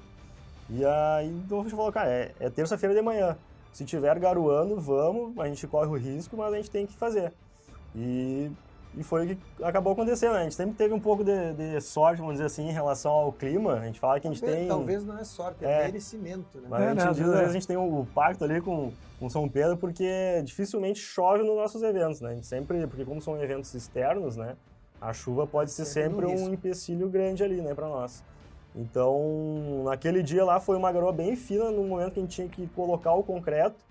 E aí então a gente falou, cara, é terça-feira de manhã. Se tiver garoando, vamos, a gente corre o risco, mas a gente tem que fazer. E foi o que acabou acontecendo, né? A gente sempre teve um pouco de sorte, vamos dizer assim, em relação ao clima. A gente fala que a gente tem... Talvez não é sorte, é merecimento, né? Mas às vezes a gente tem o pacto ali com São Pedro, porque dificilmente chove nos nossos eventos, né? A gente sempre, porque como são eventos externos, né? A chuva pode ser sempre um empecilho grande ali, né, para nós. Então, naquele dia lá foi uma garoa bem fina no momento que a gente tinha que colocar o concreto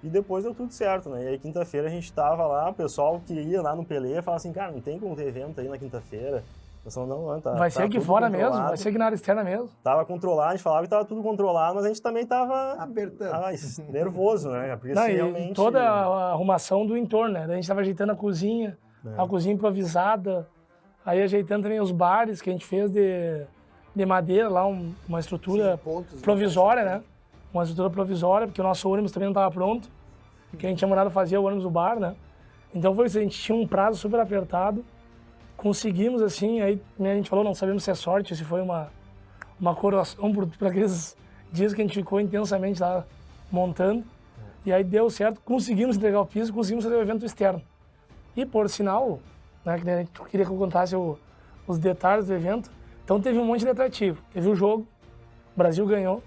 e depois deu tudo certo, né? E aí quinta-feira a gente tava lá, o pessoal que ia lá no Pelé falava assim, cara, não tem como ter evento aí na quinta-feira. Eu falei, não, tá. Vai ser aqui fora mesmo, vai ser aqui na área externa mesmo. Tava controlado, a gente falava que tava tudo controlado, mas a gente também tava... apertando. Nervoso, né? Porque realmente... toda a arrumação do entorno, né? A gente tava ajeitando a cozinha improvisada, aí ajeitando também os bares que a gente fez de madeira lá, uma estrutura provisória, né? Uma estrutura provisória, porque o nosso ônibus também não estava pronto, que a gente tinha mandado fazer o ônibus do bar, né? Então foi isso, a gente tinha um prazo super apertado, conseguimos assim, aí né, a gente falou, não sabemos se é sorte, se foi uma coroação por aqueles dias que a gente ficou intensamente lá montando, e aí deu certo, conseguimos entregar o piso, conseguimos fazer o evento externo. E por sinal, né, que a gente queria que eu contasse os detalhes do evento, então teve um monte de atrativo. Teve o jogo, o Brasil ganhou,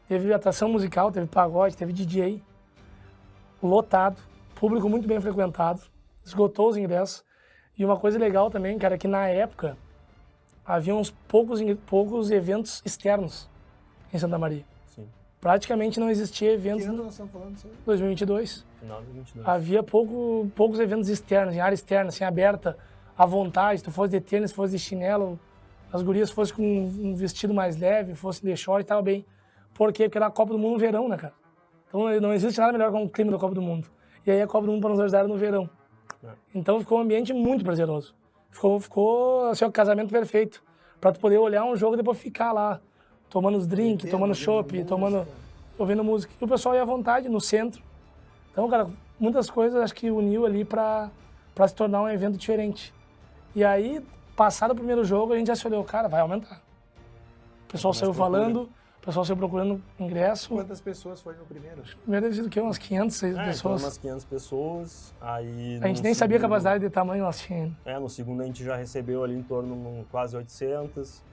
teve atração musical, teve pagode, teve DJ, lotado, público muito bem frequentado, esgotou os ingressos. E uma coisa legal também, cara, é que na época havia uns poucos eventos externos em Santa Maria. Sim. Praticamente não existia eventos... Que ano nós estamos falando disso aí? 2022. Final de 2022. Havia poucos eventos externos, em área externa, assim, aberta, à vontade. Se tu fosse de tênis, se fosse de chinelo, as gurias fossem com um vestido mais leve, fossem de short, tava bem. Por quê? Porque era a Copa do Mundo no verão, né, cara? Então não existe nada melhor que o clima da Copa do Mundo. E aí a Copa do Mundo para nos ajudar no verão. Então ficou um ambiente muito prazeroso. Ficou assim, o casamento perfeito. Pra tu poder olhar um jogo e depois ficar lá, tomando os drinks, tomando chopp, ouvindo música. E o pessoal ia à vontade, no centro. Então, cara, muitas coisas acho que uniu ali pra se tornar um evento diferente. E aí, passado o primeiro jogo, a gente já se olhou, cara, vai aumentar. O pessoal saiu falando, o pessoal saiu procurando ingresso. Quantas pessoas foi no primeiro? Primeiro deve ser do que? Umas 500, 600 pessoas. Umas 500 pessoas. Aí a gente nem sabia a capacidade de tamanho nós tínhamos. No segundo a gente já recebeu ali em torno de quase 800.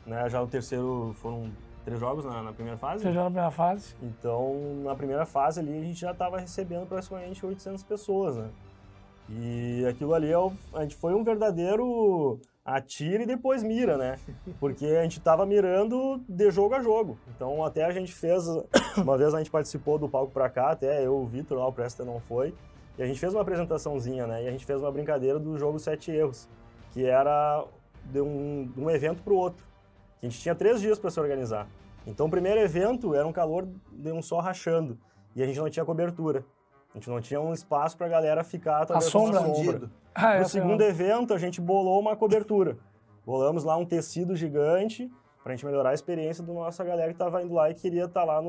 Né? Já no terceiro foram 3 jogos na primeira fase? 3 jogos na primeira fase. Então, na primeira fase ali, a gente já estava recebendo praticamente 800 pessoas, né? E aquilo ali, a gente foi um verdadeiro atira e depois mira, né? Porque a gente estava mirando de jogo a jogo. Então, até a gente fez, uma vez a gente participou do Palco Pra Cá, até eu, o Vitor, lá o Presta não foi, e a gente fez uma apresentaçãozinha, né? E a gente fez uma brincadeira do jogo 7 erros, que era de um evento para o outro. A gente tinha 3 dias para se organizar. Então, o primeiro evento era um calor de um sol rachando, e a gente não tinha cobertura. A gente não tinha um espaço para a galera ficar atravessando a sombra. No segundo evento, a gente bolou uma cobertura. Bolamos lá um tecido gigante para a gente melhorar a experiência da nossa galera que estava indo lá e queria estar lá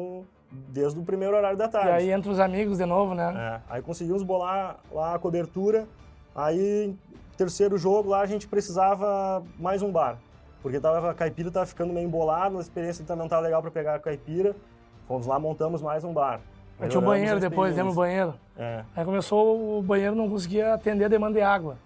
desde o primeiro horário da tarde. E aí entra os amigos de novo, né? Aí conseguimos bolar lá a cobertura. Aí, terceiro jogo, lá a gente precisava mais um bar. Porque a caipira estava ficando meio embolada, a experiência também não estava legal para pegar a caipira. Fomos lá, montamos mais um bar. Tinha o banheiro depois, demos o banheiro. Aí começou, o banheiro não conseguia atender a demanda de água.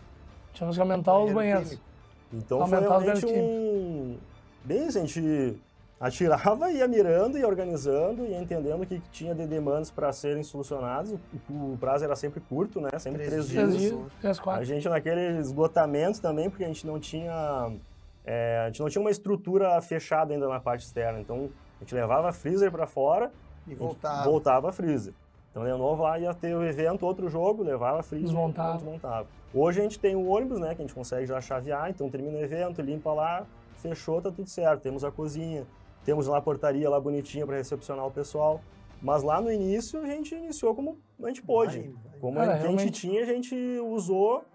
Tínhamos que aumentar os banheiros. Químico. Então foi realmente bem assim, a gente atirava, ia mirando, ia organizando, ia entendendo o que tinha de demandas para serem solucionadas. O prazo era sempre curto, né? Sempre 3 dias. 3, 4. A gente naquele esgotamento também, porque a gente não tinha uma estrutura fechada ainda na parte externa. Então a gente levava freezer para fora e voltava a freezer. Então, de novo, lá ia ter o evento, outro jogo, levava freezer e desmontava. Hoje a gente tem o ônibus, né, que a gente consegue já chavear, então termina o evento, limpa lá, fechou, tá tudo certo. Temos a cozinha, temos lá a portaria lá bonitinha para recepcionar o pessoal. Mas lá no início, a gente iniciou como a gente pôde. Como a gente tinha, a gente usou,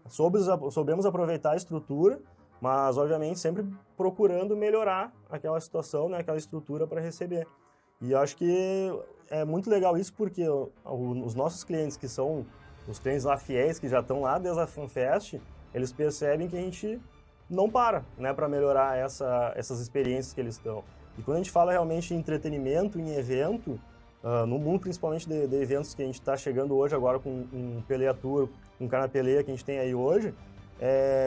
soubemos aproveitar a estrutura, mas, obviamente, sempre procurando melhorar aquela situação, né, aquela estrutura para receber. E acho que é muito legal isso porque os nossos clientes, que são os clientes lá fiéis, que já estão lá desde a FanFest, eles percebem que a gente não para, né, para melhorar essas experiências que eles estão. E quando a gente fala realmente em entretenimento, em evento, no mundo principalmente de eventos que a gente está chegando hoje agora com um Peleia Tour, um Canapeleia que a gente tem aí hoje,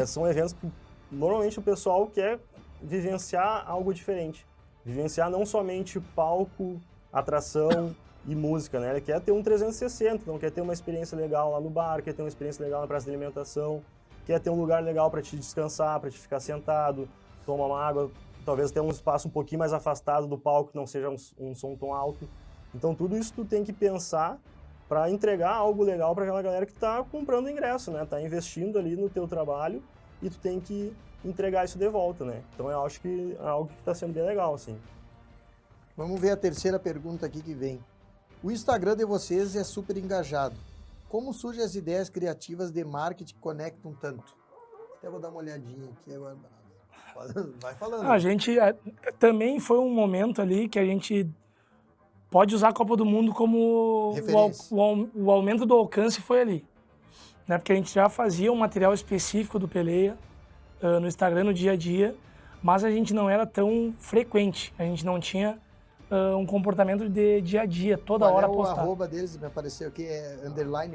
são eventos que normalmente o pessoal quer vivenciar algo diferente. Vivenciar não somente palco, atração e música, né? Ele quer ter um 360, então quer ter uma experiência legal lá no bar, quer ter uma experiência legal na praça de alimentação, quer ter um lugar legal para te descansar, para te ficar sentado, tomar uma água, talvez ter um espaço um pouquinho mais afastado do palco, que não seja um som tão alto. Então tudo isso tu tem que pensar para entregar algo legal para aquela galera que está comprando ingresso, né? Está investindo ali no teu trabalho e tu tem que entregar isso de volta, né? Então eu acho que é algo que está sendo bem legal, assim. Vamos ver a terceira pergunta aqui que vem. O Instagram de vocês é super engajado. Como surgem as ideias criativas de marketing que conectam tanto? Até vou dar uma olhadinha aqui agora. Vai falando. A gente também foi um momento ali que a gente pode usar a Copa do Mundo como o aumento do alcance foi ali. Né? Porque a gente já fazia um material específico do Peleia no Instagram no dia a dia, mas a gente não era tão frequente, a gente não tinha um comportamento de dia a dia, toda hora postar. O arroba deles me apareceu aqui,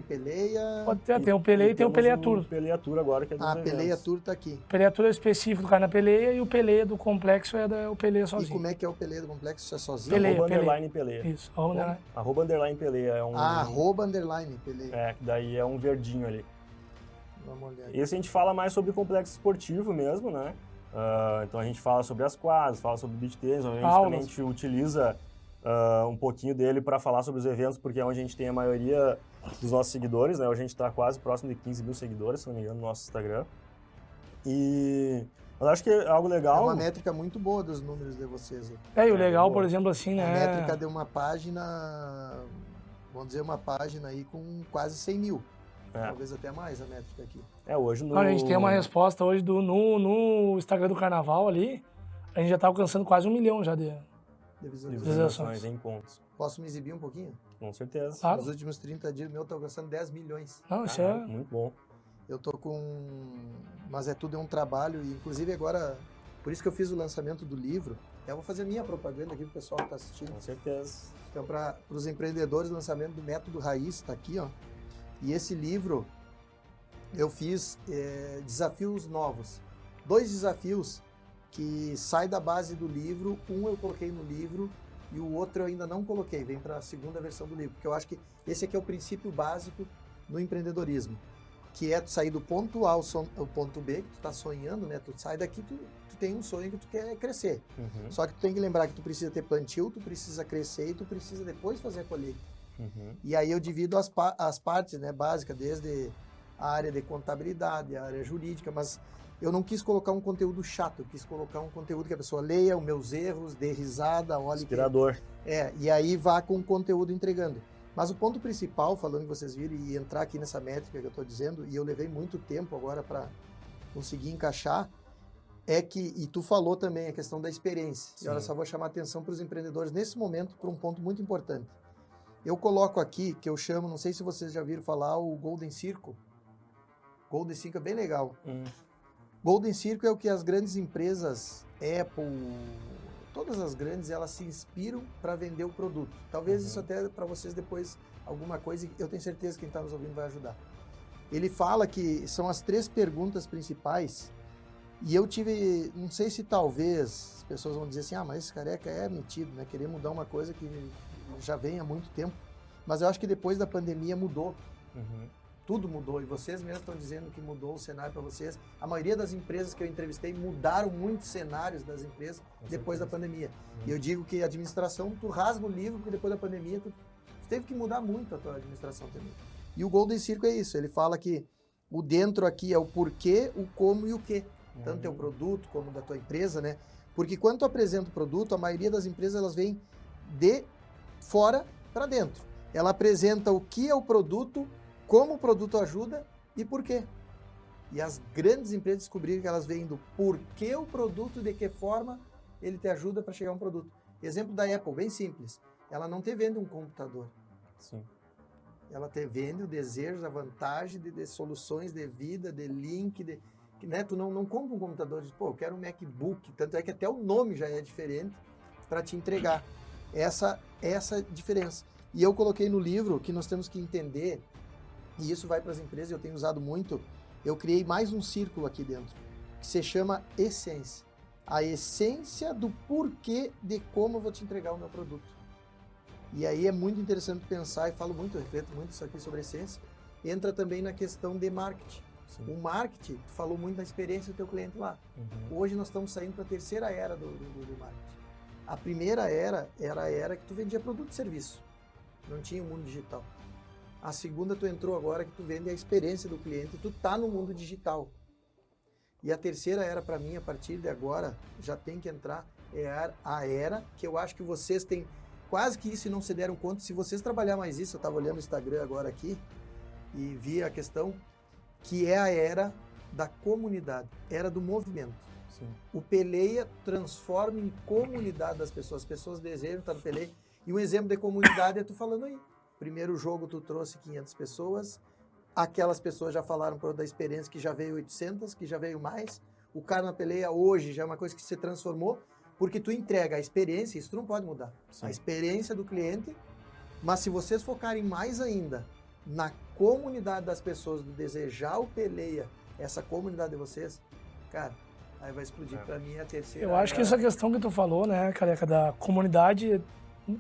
_Peleia. Pode ter, tem o Peleia e tem o Peleia Tour. O Peleia Tour agora, que é dos eventos. Peleia Tour tá aqui. O Peleia Tour é específico do Carna Peleia e o Peleia do Complexo é o Peleia sozinho. E como é que é o Peleia do Complexo? Isso é sozinho? Peleia. Peleia. Isso, @_ Peleia é um... @_ Peleia. Que daí é um verdinho ali. Vamos olhar. Esse a gente fala mais sobre complexo esportivo mesmo, né? Então a gente fala sobre as quadras, fala sobre beach tennis, a gente também utiliza um pouquinho dele para falar sobre os eventos, porque é onde a gente tem a maioria dos nossos seguidores, né? Hoje a gente está quase próximo de 15 mil seguidores, se não me engano, no nosso Instagram. Mas acho que é algo legal. É uma métrica muito boa dos números de vocês. E o legal, por exemplo, assim, né? A métrica de uma página, vamos dizer, uma página aí com quase 100 mil. Talvez até mais a métrica aqui. Hoje a gente tem uma resposta hoje no Instagram do Carnaval ali, a gente já está alcançando quase 1 milhão já de visualizações em pontos. Posso me exibir um pouquinho? Com certeza. Claro. Nos últimos 30 dias, o meu está alcançando 10 milhões. Não, isso é muito bom. Eu tô mas tudo é um trabalho, e inclusive agora, por isso que eu fiz o lançamento do livro, eu vou fazer a minha propaganda aqui pro pessoal que está assistindo. Com certeza. Então, para os empreendedores, o lançamento do Método Raiz está aqui, ó. E esse livro, eu fiz desafios novos. 2 desafios que sai da base do livro. Um eu coloquei no livro e o outro eu ainda não coloquei, vem para a segunda versão do livro, porque eu acho que esse aqui é o princípio básico no empreendedorismo, que é tu sair do ponto A ao ponto B, que tu tá sonhando, né? Tu sai daqui, tu tem um sonho que tu quer crescer. Uhum. Só que tu tem que lembrar que tu precisa ter plantio, tu precisa crescer e tu precisa depois fazer a colheita. Uhum. E aí eu divido as partes, né, básicas, desde a área de contabilidade, a área jurídica, mas eu não quis colocar um conteúdo chato, eu quis colocar um conteúdo que a pessoa leia os meus erros, dê risada, olhe... Inspirador. E aí vá com o conteúdo entregando. Mas o ponto principal, falando que vocês viram, e entrar aqui nessa métrica que eu estou dizendo, e eu levei muito tempo agora para conseguir encaixar, é que, e tu falou também a questão da experiência. Sim. E olha só, vou chamar a atenção para os empreendedores nesse momento para um ponto muito importante. Eu coloco aqui, que eu chamo, não sei se vocês já viram falar, o Golden Circle. Golden Circle é bem legal. Golden Circle é o que as grandes empresas, Apple, todas as grandes, elas se inspiram para vender o produto. Talvez isso até para vocês depois, alguma coisa, eu tenho certeza que quem está nos ouvindo vai ajudar. Ele fala que são as 3 perguntas principais, e eu tive, não sei se talvez as pessoas vão dizer assim, mas esse careca é metido, né? Querer mudar uma coisa que já vem há muito tempo. Mas eu acho que depois da pandemia mudou. Tudo mudou, e vocês mesmos estão dizendo que mudou o cenário para vocês. A maioria das empresas que eu entrevistei mudaram muitos cenários das empresas depois da pandemia. E eu digo que a administração, tu rasga o livro, porque depois da pandemia tu teve que mudar muito a tua administração também. E o Golden Circle é isso, ele fala que o dentro aqui é o porquê, o como e o quê. Tanto teu produto como da tua empresa, né? Porque quando tu apresenta o produto, a maioria das empresas elas vêm de fora para dentro. Ela apresenta o que é o produto, como o produto ajuda e por quê. E as grandes empresas descobriram que elas vêm do porquê o produto, de que forma ele te ajuda para chegar a um produto. Exemplo da Apple, bem simples. Ela não te vende um computador. Sim. Ela te vende o desejo, a vantagem de soluções de vida, de link, né? Tu não compra um computador e diz, eu quero um MacBook. Tanto é que até o nome já é diferente para te entregar. Essa diferença. E eu coloquei no livro que nós temos que entender, e isso vai para as empresas, eu tenho usado muito, eu criei mais um círculo aqui dentro, que se chama essência. A essência do porquê de como eu vou te entregar o meu produto. E aí é muito interessante pensar, e falo muito, eu refleto muito isso aqui sobre essência, entra também na questão de marketing. Sim. O marketing, tu falou muito da experiência do teu cliente lá. Hoje nós estamos saindo para a terceira era do marketing. A primeira era a era que tu vendia produto e serviço. Não tinha o mundo digital. A segunda, tu entrou agora que tu vende a experiência do cliente, tu tá no mundo digital. E a terceira era, para mim, a partir de agora, já tem que entrar, é a era que eu acho que vocês têm quase que isso e não se deram conta. Se vocês trabalhar mais isso, eu estava olhando o Instagram agora aqui e vi a questão, que é a era da comunidade, era do movimento. Sim. O Peleia transforma em comunidade das pessoas. As pessoas desejam estar no Peleia. E um exemplo de comunidade é tu falando aí. Primeiro jogo tu trouxe 500 pessoas, aquelas pessoas já falaram da experiência que já veio 800, que já veio mais. O cara na Peleia hoje já é uma coisa que se transformou, porque tu entrega a experiência, isso tu não pode mudar. Sim. A experiência do cliente, mas se vocês focarem mais ainda na comunidade das pessoas, do desejar o Peleia, essa comunidade de vocês, cara, aí vai explodir. Pra mim é a terceira. Eu acho que essa questão que tu falou, né, careca, da comunidade,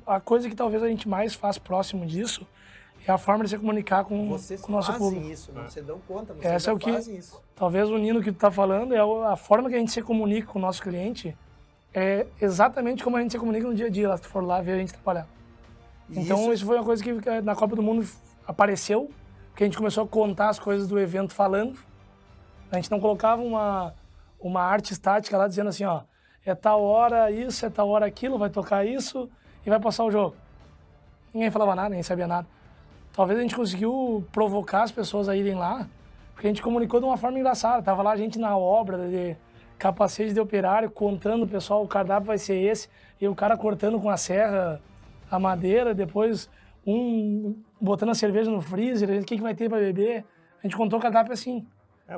a coisa que talvez a gente mais faz próximo disso é a forma de se comunicar com o nosso público. Vocês fazem isso, não se dão conta, vocês Essa é o que, fazem isso. talvez unindo o que tu tá falando, é a forma que a gente se comunica com o nosso cliente, é exatamente como a gente se comunica no dia a dia, se tu for lá ver a gente trabalhar. Então isso foi uma coisa que na Copa do Mundo apareceu, que a gente começou a contar as coisas do evento falando. A gente não colocava uma arte estática lá dizendo assim, é tal hora isso, é tal hora aquilo, vai tocar isso e vai passar o jogo. Ninguém falava nada, ninguém sabia nada. Talvez a gente conseguiu provocar as pessoas a irem lá, porque a gente comunicou de uma forma engraçada. Tava lá a gente na obra de capacete de operário, contando, pessoal, o cardápio vai ser esse, e o cara cortando com a serra a madeira, depois botando a cerveja no freezer, o que vai ter para beber. A gente contou o cardápio assim.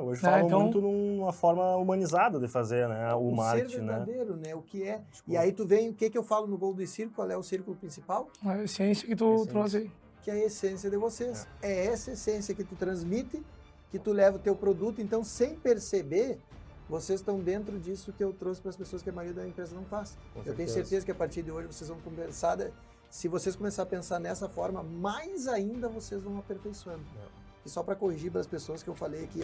Hoje falam muito numa forma humanizada de fazer, né, o marketing, ser verdadeiro, né? O que é. Tipo, e aí tu vem, o que eu falo no Golden Circle, qual é o círculo principal? A essência que tu trouxe aí. Que é a essência de vocês. É essa essência que tu transmite, que tu leva o teu produto, então sem perceber, vocês estão dentro disso que eu trouxe para as pessoas que a maioria da empresa não faz. Eu tenho certeza que a partir de hoje vocês vão conversar, se vocês começarem a pensar nessa forma, mais ainda vocês vão aperfeiçoando. E só para corrigir para as pessoas que eu falei que,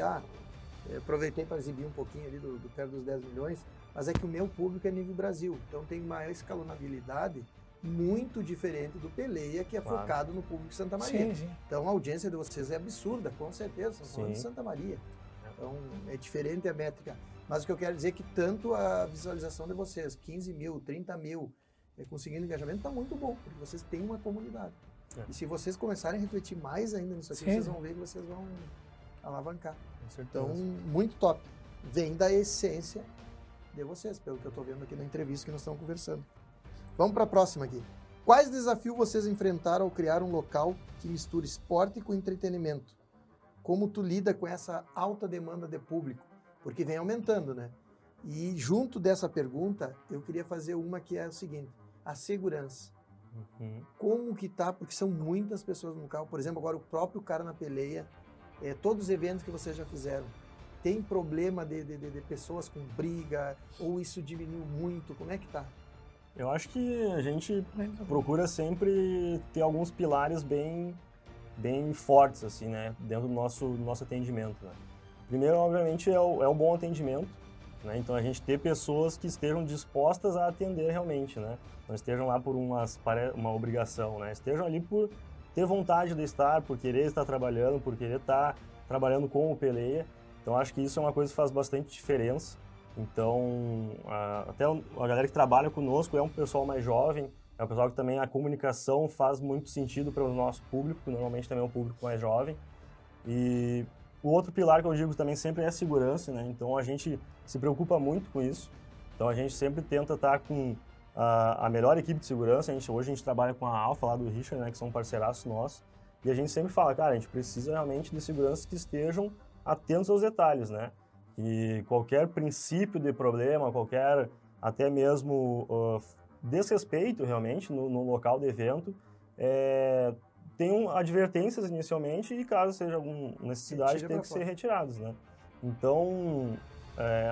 aproveitei para exibir um pouquinho ali do perto dos 10 milhões, mas é que o meu público é nível Brasil, então tem maior escalonabilidade, muito diferente do Peleia, que é focado no público de Santa Maria. Sim. Então a audiência de vocês é absurda, com certeza, estamos falando de Santa Maria. Então é diferente a métrica. Mas o que eu quero dizer é que tanto a visualização de vocês, 15 mil, 30 mil, conseguindo engajamento, está muito bom, porque vocês têm uma comunidade. E se vocês começarem a refletir mais ainda nisso aqui, vocês vão ver que vocês vão alavancar. Então, muito top. Vem da essência de vocês, pelo que eu estou vendo aqui na entrevista que nós estamos conversando. Vamos para a próxima aqui. Quais desafios vocês enfrentaram ao criar um local que mistura esporte com entretenimento? Como tu lida com essa alta demanda de público? Porque vem aumentando, né? E junto dessa pergunta, eu queria fazer uma que é o seguinte, a segurança. Como que tá? Porque são muitas pessoas no local. Por exemplo, agora o próprio cara na Peleia, todos os eventos que vocês já fizeram, tem problema de pessoas com briga, ou isso diminuiu muito? Como é que tá? Eu acho que a gente procura sempre ter alguns pilares bem fortes, assim, né, dentro do nosso atendimento, né? Primeiro, obviamente, é o bom atendimento, né? Então, a gente ter pessoas que estejam dispostas a atender realmente, né? Não estejam lá por uma obrigação, né? Estejam ali por ter vontade de estar, por querer estar trabalhando, por querer estar trabalhando com o Peleia. Então, acho que isso é uma coisa que faz bastante diferença. Então, até a galera que trabalha conosco é um pessoal mais jovem, é um pessoal que também a comunicação faz muito sentido para o nosso público, que normalmente também é um público mais jovem. E o outro pilar que eu digo também sempre é a segurança, né? Então, a gente se preocupa muito com isso. Então, a gente sempre tenta estar com a melhor equipe de segurança. Hoje a gente trabalha com a Alfa lá do Richard, né, que são parceiraços nossos. E a gente sempre fala, cara, a gente precisa realmente de seguranças que estejam atentos aos detalhes, né? E qualquer princípio de problema, qualquer até mesmo desrespeito realmente no local do evento, tem advertências inicialmente e caso seja alguma necessidade tem que ser retirados, né? Então,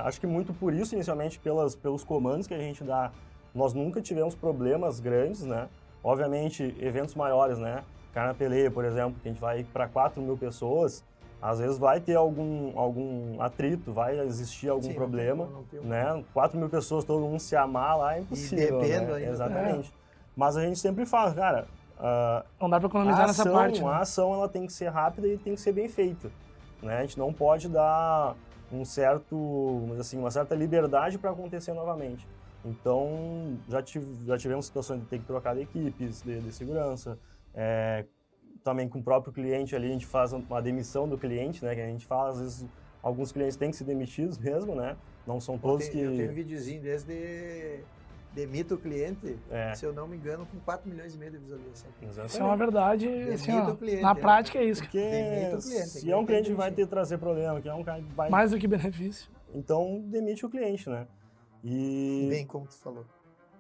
acho que muito por isso, inicialmente, pelos comandos que a gente dá, nós nunca tivemos problemas grandes, né? Obviamente, eventos maiores, né? Carna Peleia, por exemplo, que a gente vai para 4 mil pessoas, às vezes vai ter algum atrito, vai existir algum problema, né? 4 mil pessoas, todo mundo se amar lá é impossível, e né? ainda. Exatamente. Mas a gente sempre fala, cara, não dá para economizar nessa parte, né? A ação ela tem que ser rápida e tem que ser bem feita, né? A gente não pode dar uma certa liberdade para acontecer novamente. Então, já tivemos situações de ter que trocar de equipes de segurança, também com o próprio cliente ali, a gente faz uma demissão do cliente, né? Que a gente fala, às vezes, alguns clientes têm que ser demitidos mesmo, né? Não são todos que... Eu tenho um videozinho desde demita o cliente, se eu não me engano, com 4 milhões e meio de visualização. Exatamente. Isso é uma verdade, assim, cliente, na prática é isso. Porque se é um cliente que vai trazer problema, que é um cara que vai... Mais do que benefício. Então, demite o cliente, né? E... Bem como tu falou.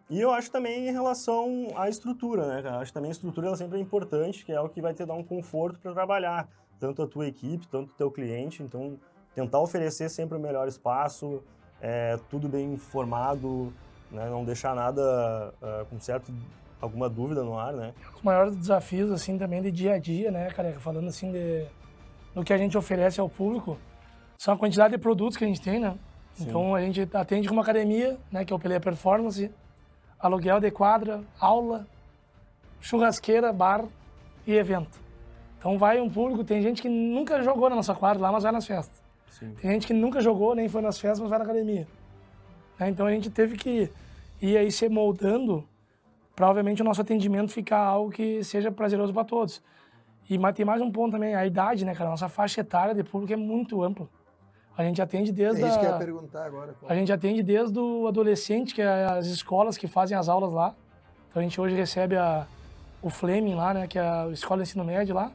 E eu acho também em relação à estrutura, né, cara? Acho que também a estrutura ela sempre é importante, que é o que vai te dar um conforto para trabalhar, tanto a tua equipe, tanto o teu cliente. Então, tentar oferecer sempre o melhor espaço, tudo bem informado, né? Não deixar nada com alguma dúvida no ar, né? Os maiores desafios, assim, também de dia a dia, né, cara? Falando, assim, do que a gente oferece ao público, são a quantidade de produtos que a gente tem, né? Sim. Então, a gente atende com uma academia, né, que é o Peleia Performance, aluguel de quadra, aula, churrasqueira, bar e evento. Então vai um público, tem gente que nunca jogou na nossa quadra lá, mas vai nas festas. Sim. Tem gente que nunca jogou, nem foi nas festas, mas vai na academia. Então a gente teve que ir aí se moldando para, obviamente, o nosso atendimento ficar algo que seja prazeroso para todos. E tem mais um ponto também, a idade, né, cara? Nossa faixa etária de público é muito ampla. A gente atende desde isso que eu ia perguntar agora. A gente atende desde o adolescente, que é as escolas que fazem as aulas lá. Então a gente hoje recebe o Fleming lá, né, que é a escola de ensino médio lá.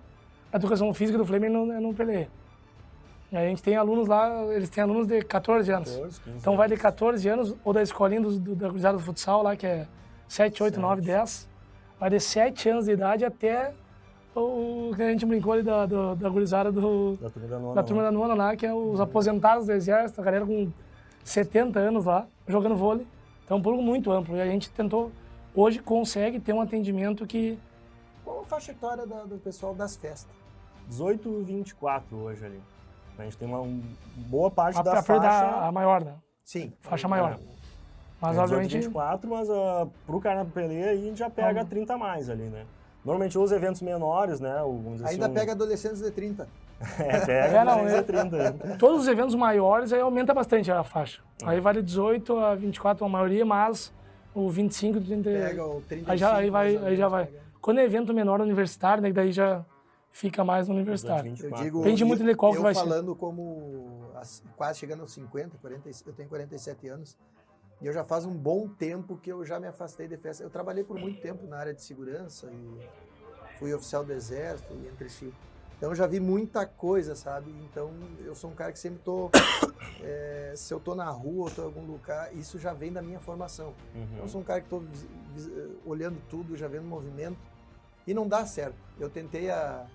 A educação física do Fleming no Peleia. E a gente tem alunos lá, eles têm alunos de 14 anos. 14, 15 então vai de 14 anos, ou da escolinha da gurizada do futsal lá, que é 7, 8, 9, 10. Vai de 7 anos de idade até o que a gente brincou ali da gurizada da turma da nona lá, que é os aposentados do exército, a galera com 70 anos lá, jogando vôlei. Então, um público muito amplo. E a gente tentou, hoje consegue ter um atendimento que... Qual a faixa etária do pessoal das festas? 18 e 24 hoje ali. A gente tem uma boa parte da a faixa... a maior, né? Sim. Faixa maior. Mas, 18 obviamente... e 24, mas pro Carnaval Pelé aí a gente já pega 30 a mais ali, né? Normalmente os eventos menores, né? Vamos dizer Ainda assim, pega adolescentes de 30. pega não, 30. Todos os eventos maiores aí aumenta bastante a faixa. Aí vale 18 a 24 a maioria, mas o 25, 30... Pega o 35. Aí já vai. Quando é evento menor universitário, né, daí já fica mais no universitário. Eu digo, Depende muito de qual que vai ser. Eu falando como quase chegando aos 50, eu tenho 47 anos, e eu já faz um bom tempo que eu já me afastei de festa. Eu trabalhei por muito tempo na área de segurança e fui oficial do Exército e entre si. Então eu já vi muita coisa, sabe? Então eu sou um cara que sempre tô... se eu tô na rua ou tô em algum lugar, isso já vem da minha formação. Então eu sou um cara que tô olhando tudo, já vendo movimento. E não dá certo. Eu tentei há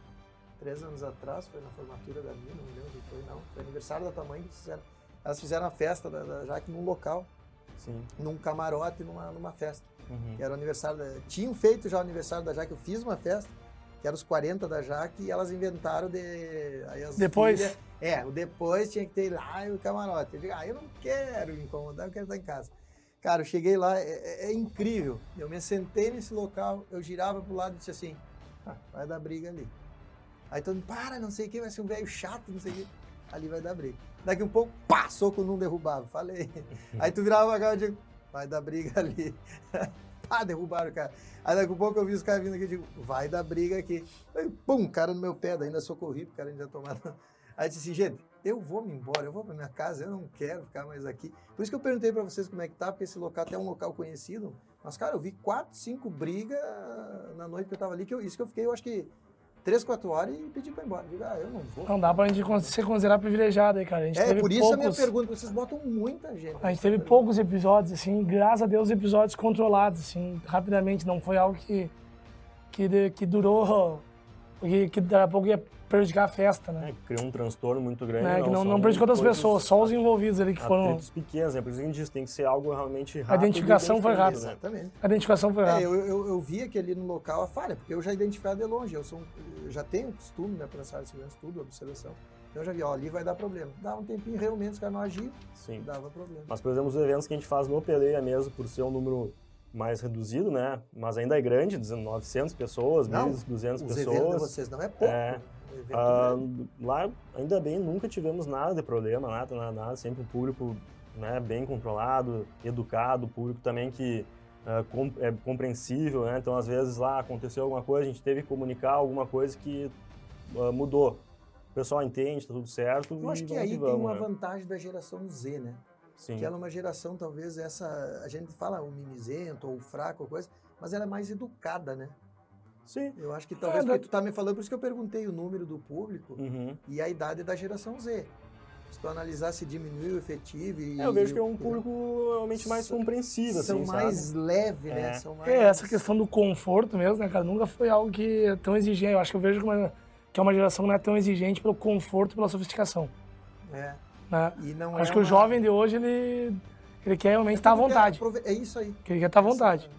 3 anos atrás, foi na formatura da minha, não me lembro o que foi, não. Foi aniversário da tua mãe que fizeram. Elas fizeram a festa da Jaque num local. Sim. Num camarote, numa festa. Que era o aniversário Tinham feito já o aniversário da Jaque, eu fiz uma festa, que era os 40 da Jaque, e elas inventaram de... Aí as depois? Filhas, o depois tinha que ter lá o camarote. Eu digo, eu não quero me incomodar, eu quero estar em casa. Cara, eu cheguei lá, é incrível. Eu me sentei nesse local, eu girava pro lado e disse assim, vai dar briga ali. Aí todo mundo, não sei o que, vai ser um velho chato, não sei o que. Ali vai dar briga. Daqui um pouco, soco não derrubava, falei. Aí tu virava pra cá e digo, vai dar briga ali. Derrubaram o cara. Aí daqui a pouco eu vi os caras vindo aqui e digo, vai dar briga aqui. Aí, pum, cara no meu pé, ainda socorri, porque o cara ainda tomado. Aí eu disse assim, gente, eu vou me embora, eu vou pra minha casa, eu não quero ficar mais aqui. Por isso que eu perguntei pra vocês como é que tá, porque esse local até é um local conhecido. Mas, cara, eu vi 4, 5 brigas na noite que eu tava ali, isso que eu fiquei, eu acho que 3, 4 horas e pedi pra ir embora. Digo, eu não vou. Não dá pra gente ser considerado privilegiado aí, cara. A gente teve por isso poucos... a minha pergunta, vocês botam muita gente. A gente teve poucos episódios, assim, graças a Deus, episódios controlados, assim, rapidamente. Não foi algo que durou, que daqui a pouco ia prejudicar a festa, né? Criou um transtorno muito grande. Que não prejudicou outras pessoas, só os envolvidos ali que foram... Atritos pequenos, né? Por isso que a gente diz, tem que ser algo realmente rápido. A identificação foi rápida. Né? Exatamente. A identificação foi rápida. Eu vi que ali no local a falha, porque eu já identificava de longe, eu já tenho costume, né, para essa área de segurança, tudo, observação. Então eu já vi, ali vai dar problema. Dava um tempinho, realmente, os caras não agiam, dava problema. Mas, por exemplo, os eventos que a gente faz no Peleia mesmo, por ser um número mais reduzido, né? Mas ainda é grande, dizendo 900 pessoas, 1.200 pessoas. Os eventos de vocês não é pouco. Lá, ainda bem, nunca tivemos nada de problema, nada, sempre um público, né, bem controlado, educado, público também que é compreensível, né? Então, às vezes, lá aconteceu alguma coisa, a gente teve que comunicar alguma coisa que mudou. O pessoal entende, tá tudo certo. Eu acho que aí tem uma vantagem da geração Z, né? Sim. Que ela é uma geração, talvez, a gente fala o mimizento ou fraco ou coisa, mas ela é mais educada, né? Sim. Eu acho que talvez, porque tu tá me falando, por isso que eu perguntei o número do público e a idade da geração Z. Se tu analisar se diminuiu o efetivo e... eu vejo que é um público realmente mais compreensível, são assim, mais leve, né? São mais... essa questão do conforto mesmo, né, cara? Nunca foi algo que é tão exigente. Eu acho que eu vejo que é uma geração que não é tão exigente pelo conforto e pela sofisticação. Né? E não acho que o jovem de hoje, ele quer realmente estar à vontade. É isso aí. Ele quer estar à vontade.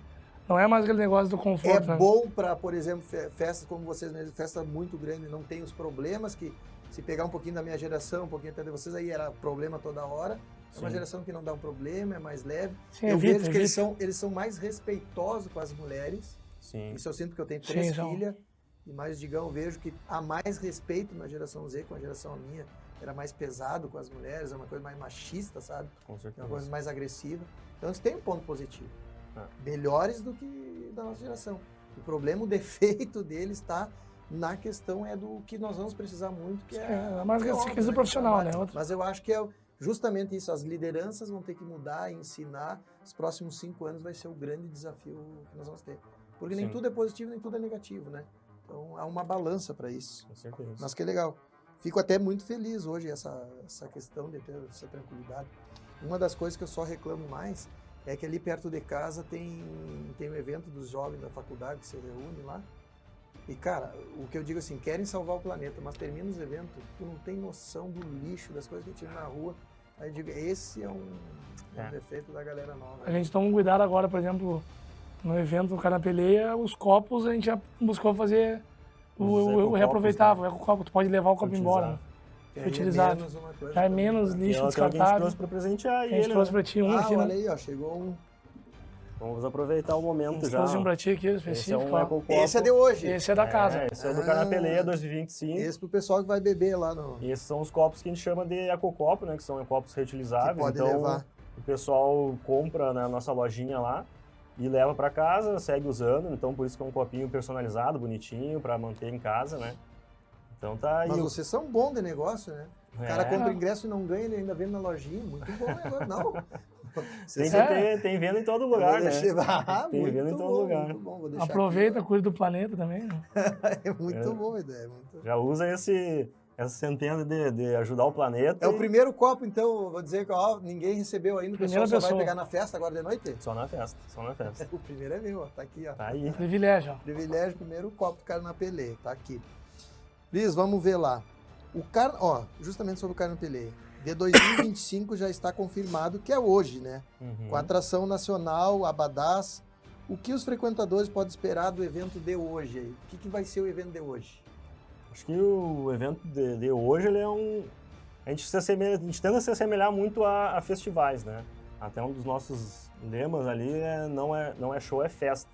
Não é mais aquele negócio do conforto. É bom para, por exemplo, festas como vocês mesmos, festa muito grande, não tem os problemas que, se pegar um pouquinho da minha geração, um pouquinho até de vocês, aí era problema toda hora. É uma geração que não dá um problema, é mais leve. Sim, eu vejo que eles são mais respeitosos com as mulheres. Sim. Isso eu sinto porque eu tenho 3 filhas. E mais, digamos, eu vejo que há mais respeito na geração Z, com a geração minha. Era mais pesado com as mulheres, é uma coisa mais machista, sabe? Com certeza. É uma coisa mais agressiva. Então, eles têm um ponto positivo. Melhores do que da nossa geração. O problema, o defeito deles está na questão do que nós vamos precisar muito, que é mais do profissional, né? Mas eu acho que é justamente isso, as lideranças vão ter que mudar, ensinar. Os próximos 5 anos vai ser o grande desafio que nós vamos ter. Porque nem tudo é positivo, nem tudo é negativo, né? Então, há uma balança para isso. Com certeza. Mas que legal. Fico até muito feliz hoje essa questão de ter essa tranquilidade. Uma das coisas que eu só reclamo mais é que ali perto de casa tem um evento dos jovens da faculdade que se reúne lá. E, cara, o que eu digo assim, querem salvar o planeta, mas termina os eventos, tu não tem noção do lixo, das coisas que tiram na rua. Aí eu digo, esse é um defeito da galera nova. A gente toma um cuidado agora, por exemplo, no evento do Cara na Peleia, os copos a gente já buscou fazer o reaproveitável. O ecocopo, tu pode levar o copo embora, né? Reutilizado. Já é menos lixo Que a gente descartável. trouxe para presentear A gente trouxe para ti um aqui, olha né? aí, ó, chegou um. Vamos aproveitar o momento já. Trouxe um pra ti aqui, Esse é específico. um ó. ecocopo. Esse é de hoje. Esse é da casa. Esse é o do Cara na Peleia 2025. Esse pro pessoal que vai beber lá no... E esses são os copos que a gente chama de ecocopo, né? Que são copos reutilizáveis. Que pode então, levar. o pessoal compra na nossa lojinha lá e leva para casa, segue usando. Então, por isso que é um copinho personalizado, bonitinho, para manter em casa, né? Então tá aí. Mas vocês são bons de negócio, né? O cara compra ingresso e não ganha, ele ainda vende na lojinha. Muito bom negócio. Não. Tem venda em todo lugar, né? Tem venda em todo lugar. Muito bom, vou deixar Aproveita, aqui, cuida do planeta também. Né? É muito boa a ideia. Já usa essa sentença de ajudar o planeta. É o primeiro copo, então, vou dizer que ó, ninguém recebeu ainda, o pessoal só vai pegar na festa agora de noite? Só na festa, só na festa. O primeiro é meu, ó, tá aqui, ó. Tá aí. Privilégio. Ó. Privilégio, primeiro copo do Cara na Peleia, tá aqui. Liz, vamos ver lá. O cara, ó, justamente sobre o Cara na Peleia. De 2025 já está confirmado que é hoje, né? Uhum. Com a atração nacional, Abadás. O que os frequentadores podem esperar do evento de hoje aí? O que vai ser o evento de hoje? Acho que o evento de hoje, ele é um... A gente tenta se assemelhar muito a festivais, né? Até um dos nossos lemas ali não é show, é festa.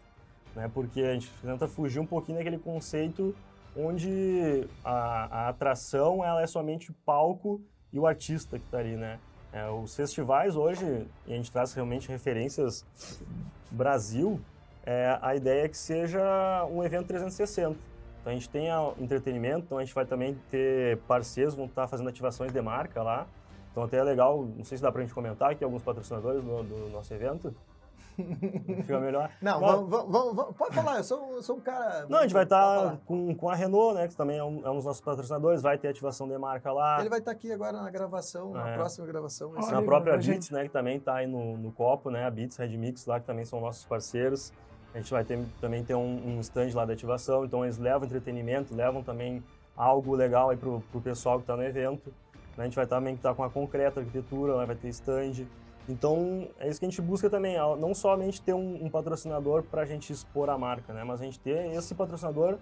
Né? Porque a gente tenta fugir um pouquinho daquele conceito onde a atração ela é somente o palco e o artista que está ali, né? Os festivais hoje, e a gente traz realmente referências Brasil, a ideia é que seja um evento 360. Então a gente tem entretenimento, então a gente vai também ter parceiros, vão estar fazendo ativações de marca lá. Então até é legal, não sei se dá pra gente comentar aqui alguns patrocinadores do nosso evento. Fica melhor. Não, vamos, pode falar, eu sou um cara... Não, a gente vai estar com a Renault, né, que também é um dos nossos patrocinadores, vai ter ativação de marca lá. Ele vai estar aqui agora na gravação, na próxima gravação. Na própria Beats, né, que também está aí no copo, né, a Beats, Red Mix lá, que também são nossos parceiros. A gente vai também ter um stand lá de ativação, então eles levam entretenimento, levam também algo legal aí pro pessoal que está no evento. A gente vai também estar com a Concreta Arquitetura, lá vai ter stand. Então, é isso que a gente busca também, não somente ter um patrocinador para a gente expor a marca, né? Mas a gente ter esse patrocinador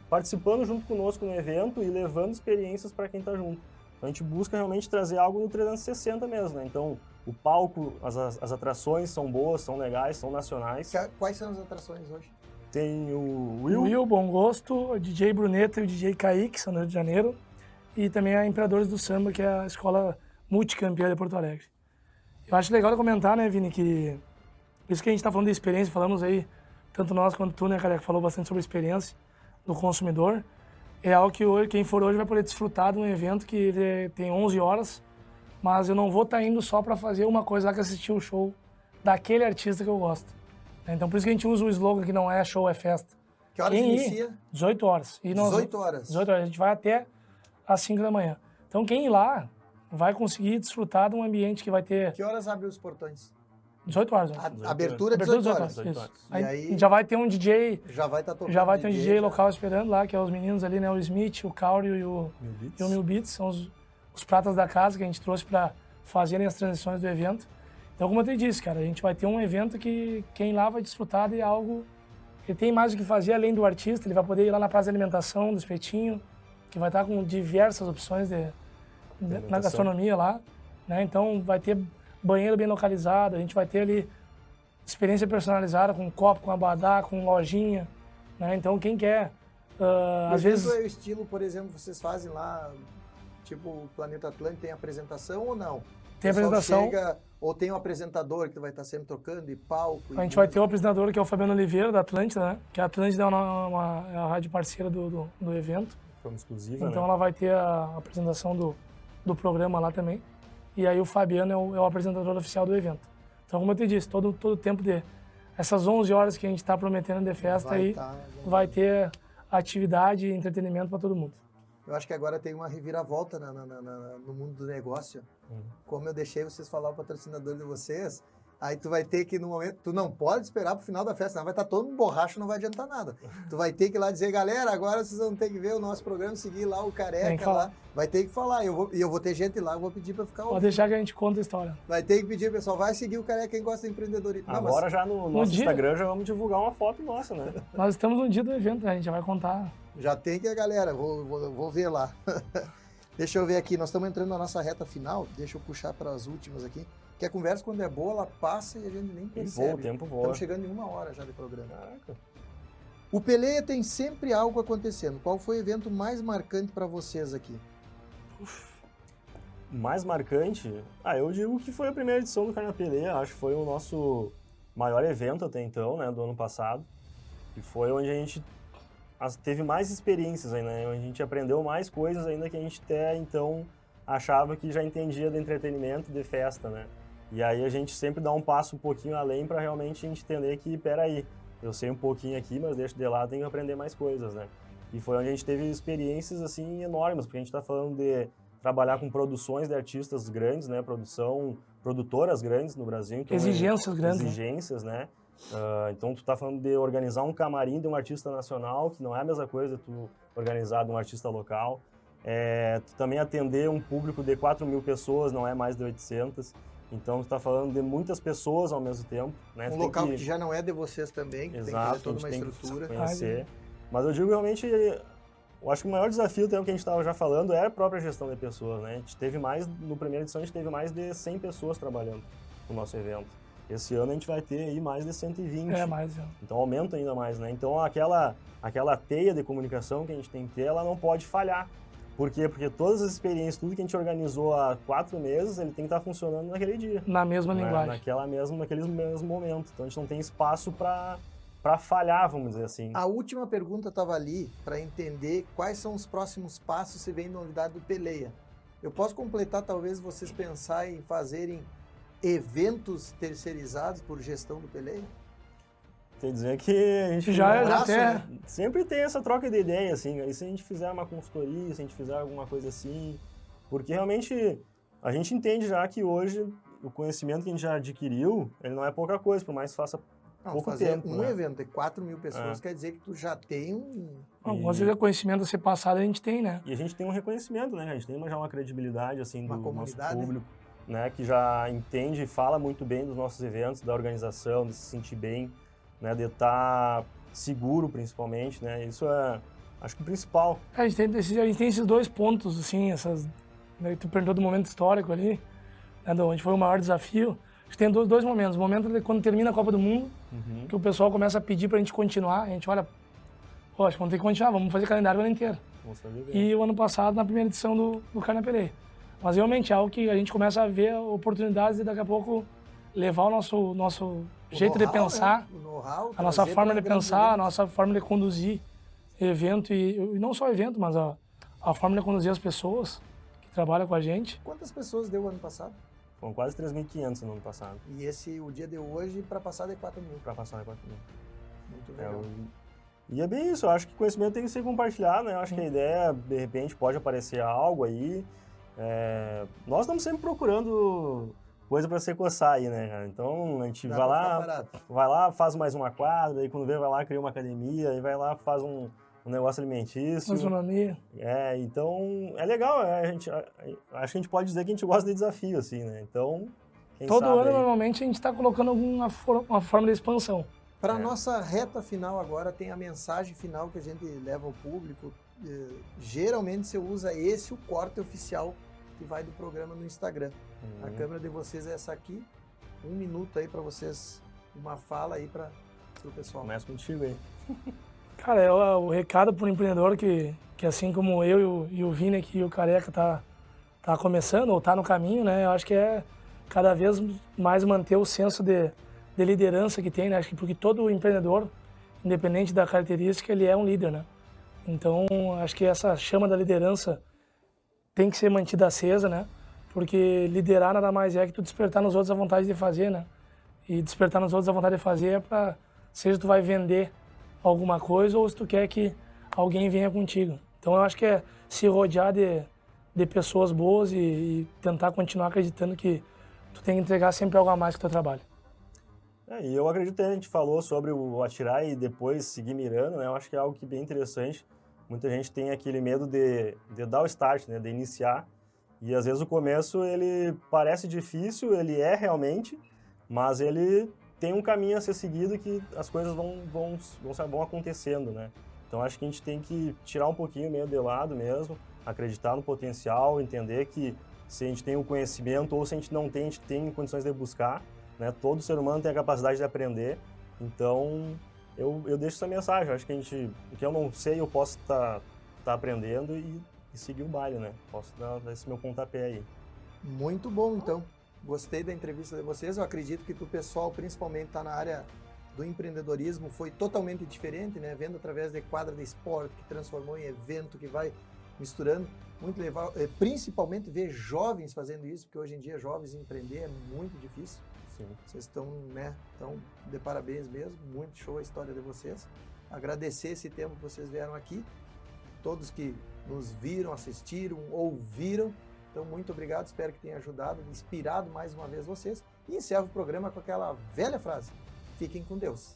participando junto conosco no evento e levando experiências para quem está junto. Então, a gente busca realmente trazer algo no 360 mesmo, né? Então, o palco, as atrações são boas, são legais, são nacionais. Quais são as atrações hoje? Tem o Will, Bom Gosto, o DJ Bruneta e o DJ Kaique, que são do Rio de Janeiro. E também a Imperadores do Samba, que é a escola multicampeã de Porto Alegre. Eu acho legal comentar, né, Vini, que isso que a gente está falando de experiência, falamos aí, tanto nós quanto tu, né, cara, que falou bastante sobre a experiência do consumidor, é algo que hoje, quem for hoje vai poder desfrutar de um evento que tem 11 horas, mas eu não vou estar indo só para fazer uma coisa lá que assistir o show daquele artista que eu gosto. Então por isso que a gente usa o slogan que não é show, é festa. Que horas inicia? 18 horas. E 18 horas? 18 horas, a gente vai até às 5 da manhã. Então quem ir lá vai conseguir desfrutar de um ambiente que vai ter... Que horas abre os portões? 18 horas. Abertura 18 horas. Isso. E aí já vai ter um DJ... Já vai estar tocando. Já vai ter um DJ local esperando lá, que é os meninos ali, né? O Smith, o Cáurio e o Mil Beats. São os pratas da casa que a gente trouxe para fazerem as transições do evento. Então, como eu te disse, cara, a gente vai ter um evento que quem lá vai desfrutar de algo... Ele tem mais o que fazer além do artista, ele vai poder ir lá na praça de alimentação, do Espetinho, que vai estar com diversas opções na gastronomia lá, né? Então vai ter banheiro bem localizado, a gente vai ter ali experiência personalizada com copo, com abadá, com lojinha, né? Então quem quer, às vezes... é o estilo, por exemplo, vocês fazem lá, tipo o Planeta Atlântico, tem apresentação ou não? Tem apresentação. Chega, ou tem um apresentador que vai estar sempre tocando e palco? A gente vai ter o apresentador que é o Fabiano Oliveira, da Atlântida, né? Que a Atlântida é a rádio parceira do evento. Forma exclusiva, então né? ela vai ter a apresentação do programa lá também. E aí o Fabiano é o apresentador oficial do evento. Então, como eu te disse, todo o tempo essas 11 horas que a gente está prometendo de festa vai ter atividade e entretenimento para todo mundo. Eu acho que agora tem uma reviravolta no mundo do negócio. Como eu deixei vocês falar o patrocinador de vocês, Aí tu vai ter que, no momento, tu não pode esperar pro final da festa, senão vai estar todo mundo borracho, não vai adiantar nada. Tu vai ter que ir lá dizer, galera, agora vocês vão ter que ver o nosso programa, seguir lá o Careca lá. Vai ter que falar, eu vou ter gente lá, eu vou pedir para ficar ouvindo. Pode deixar que a gente conta a história. Vai ter que pedir, pessoal, vai seguir o Careca quem gosta de empreendedorismo. Agora já no nosso Instagram já vamos divulgar uma foto nossa, né? Nós estamos no dia do evento, né? A gente já vai contar. Já tem que a galera, vou ver lá. Deixa eu ver aqui, nós estamos entrando na nossa reta final, deixa eu puxar para as últimas aqui. Que a conversa, quando é boa, ela passa e a gente nem percebe. Voa, o tempo voa. Estamos chegando em 1 hora já de programa. Caraca. O Peleia tem sempre algo acontecendo. Qual foi o evento mais marcante para vocês aqui? Mais marcante? Eu digo que foi a primeira edição do Carna Peleia. Acho que foi o nosso maior evento até então, né, do ano passado. E foi onde a gente teve mais experiências ainda, né? Onde a gente aprendeu mais coisas ainda que a gente até então achava que já entendia de entretenimento, de festa, né? E aí a gente sempre dá um passo um pouquinho além para realmente a gente entender que, peraí, eu sei um pouquinho aqui, mas deixo de lado, tenho que aprender mais coisas, né? E foi onde a gente teve experiências, assim, enormes, porque a gente está falando de trabalhar com produções de artistas grandes, né? Produtoras grandes no Brasil. Então, exigências grandes. Exigências, né? Então, tu está falando de organizar um camarim de um artista nacional, que não é a mesma coisa tu organizar de um artista local. Tu também atender um público de 4.000 pessoas, não é mais de 800. Então, tu está falando de muitas pessoas ao mesmo tempo. Né? Um local que já não é de vocês também, que exato, tem que fazer toda uma estrutura. Conhecer. Mas eu digo realmente, eu acho que o maior desafio que a gente estava já falando é a própria gestão de pessoas. Né? A gente teve no primeira edição, a gente teve mais de 100 pessoas trabalhando no nosso evento. Esse ano a gente vai ter aí mais de 120. Mais. Então aumenta ainda mais, né? Então aquela teia de comunicação que a gente tem que ter, ela não pode falhar. Por quê? Porque todas as experiências, tudo que a gente organizou há 4 meses, ele tem que estar funcionando naquele dia. Na mesma linguagem. Naquele mesmo momento. Então a gente não tem espaço para falhar, vamos dizer assim. A última pergunta estava ali para entender quais são os próximos passos se vem novidade do Peleia. Eu posso completar, talvez vocês pensarem em fazerem eventos terceirizados por gestão do Peleia? Quer dizer que a gente sempre tem essa troca de ideia, assim. Aí se a gente fizer uma consultoria, se a gente fizer alguma coisa assim, porque realmente a gente entende já que hoje o conhecimento que a gente já adquiriu, ele não é pouca coisa, por mais que faça pouco tempo. Um evento de 4.000 pessoas quer dizer que tu já tem Às vezes o conhecimento a ser passado a gente tem, né? E a gente tem um reconhecimento, né? A gente tem já uma credibilidade, assim, do nosso público, né? Que já entende e fala muito bem dos nossos eventos, da organização, de se sentir bem, né? De estar seguro, principalmente, né? Isso é, acho que o principal. A gente tem esses 2 pontos, assim, né? Tu perguntou do momento histórico ali, né? Onde foi o maior desafio. A gente tem dois momentos. O momento de quando termina a Copa do Mundo, que o pessoal começa a pedir pra gente continuar. A gente olha, acho que vamos ter que continuar, vamos fazer calendário o ano inteiro. E o ano passado, na primeira edição do Carna Peleia. Mas realmente é algo que a gente começa a ver oportunidades de daqui a pouco levar o nosso jeito de pensar, né? a nossa forma de pensar, a nossa forma de conduzir evento e não só evento, mas a forma de conduzir as pessoas que trabalham com a gente. Quantas pessoas deu o ano passado? Foram quase 3.500 no ano passado. E o dia de hoje, para passar de 4.000? Para passar de 4.000. Muito legal. E é bem isso, eu acho que o conhecimento tem que ser compartilhado, né? Eu acho que a ideia, de repente, pode aparecer algo aí. Nós estamos sempre procurando coisa para se coçar aí, né? Então a gente vai lá, faz mais uma quadra, aí quando vê, vai lá, cria uma academia, aí vai lá, faz um negócio alimentício. Gastronomia. Então é legal, acho que a gente pode dizer que a gente gosta de desafio, assim, né? Então, todo ano, normalmente, a gente está colocando uma forma de expansão. Para a nossa reta final agora, tem a mensagem final que a gente leva ao público. Geralmente você usa o corte oficial que vai do programa no Instagram. A câmera de vocês é essa aqui. 1 minuto aí para vocês, uma fala aí para o pessoal. Começa contigo aí. Cara, o recado para o empreendedor que assim como eu e o Vini aqui e o Careca tá começando ou tá no caminho, né? Eu acho que é cada vez mais manter o senso de liderança que tem, né? Acho que porque todo empreendedor, independente da característica, ele é um líder, né? Então, acho que essa chama da liderança tem que ser mantida acesa, né? Porque liderar nada mais é que tu despertar nos outros a vontade de fazer, né? E despertar nos outros a vontade de fazer é para, seja tu vai vender alguma coisa ou se tu quer que alguém venha contigo. Então, eu acho que é se rodear de pessoas boas e tentar continuar acreditando que tu tem que entregar sempre algo a mais que o teu trabalho. E eu acredito que a gente falou sobre o atirar e depois seguir mirando, né? Eu acho que é algo que é bem interessante. Muita gente tem aquele medo de dar o start, né? De iniciar. E às vezes o começo ele parece difícil, ele é realmente, mas ele tem um caminho a ser seguido que as coisas vão acontecendo, né? Então acho que a gente tem que tirar um pouquinho o medo de lado mesmo, acreditar no potencial, entender que se a gente tem o conhecimento ou se a gente não tem, a gente tem condições de buscar, né? Todo ser humano tem a capacidade de aprender. Então eu deixo essa mensagem. Acho que o que eu não sei eu posso estar aprendendo e seguir o baile, né? Posso dar esse meu pontapé aí. Muito bom, então. Gostei da entrevista de vocês. Eu acredito que o pessoal, principalmente, está na área do empreendedorismo, foi totalmente diferente, né? Vendo através de quadra de esporte, que transformou em evento, que vai misturando. Muito legal. Principalmente ver jovens fazendo isso, porque hoje em dia jovens empreender é muito difícil. Sim. Vocês estão, né? Então, de parabéns mesmo. Muito show a história de vocês. Agradecer esse tempo que vocês vieram aqui. Todos que nos viram, assistiram, ouviram. Então, muito obrigado. Espero que tenha ajudado, inspirado mais uma vez vocês. E encerro o programa com aquela velha frase: fiquem com Deus.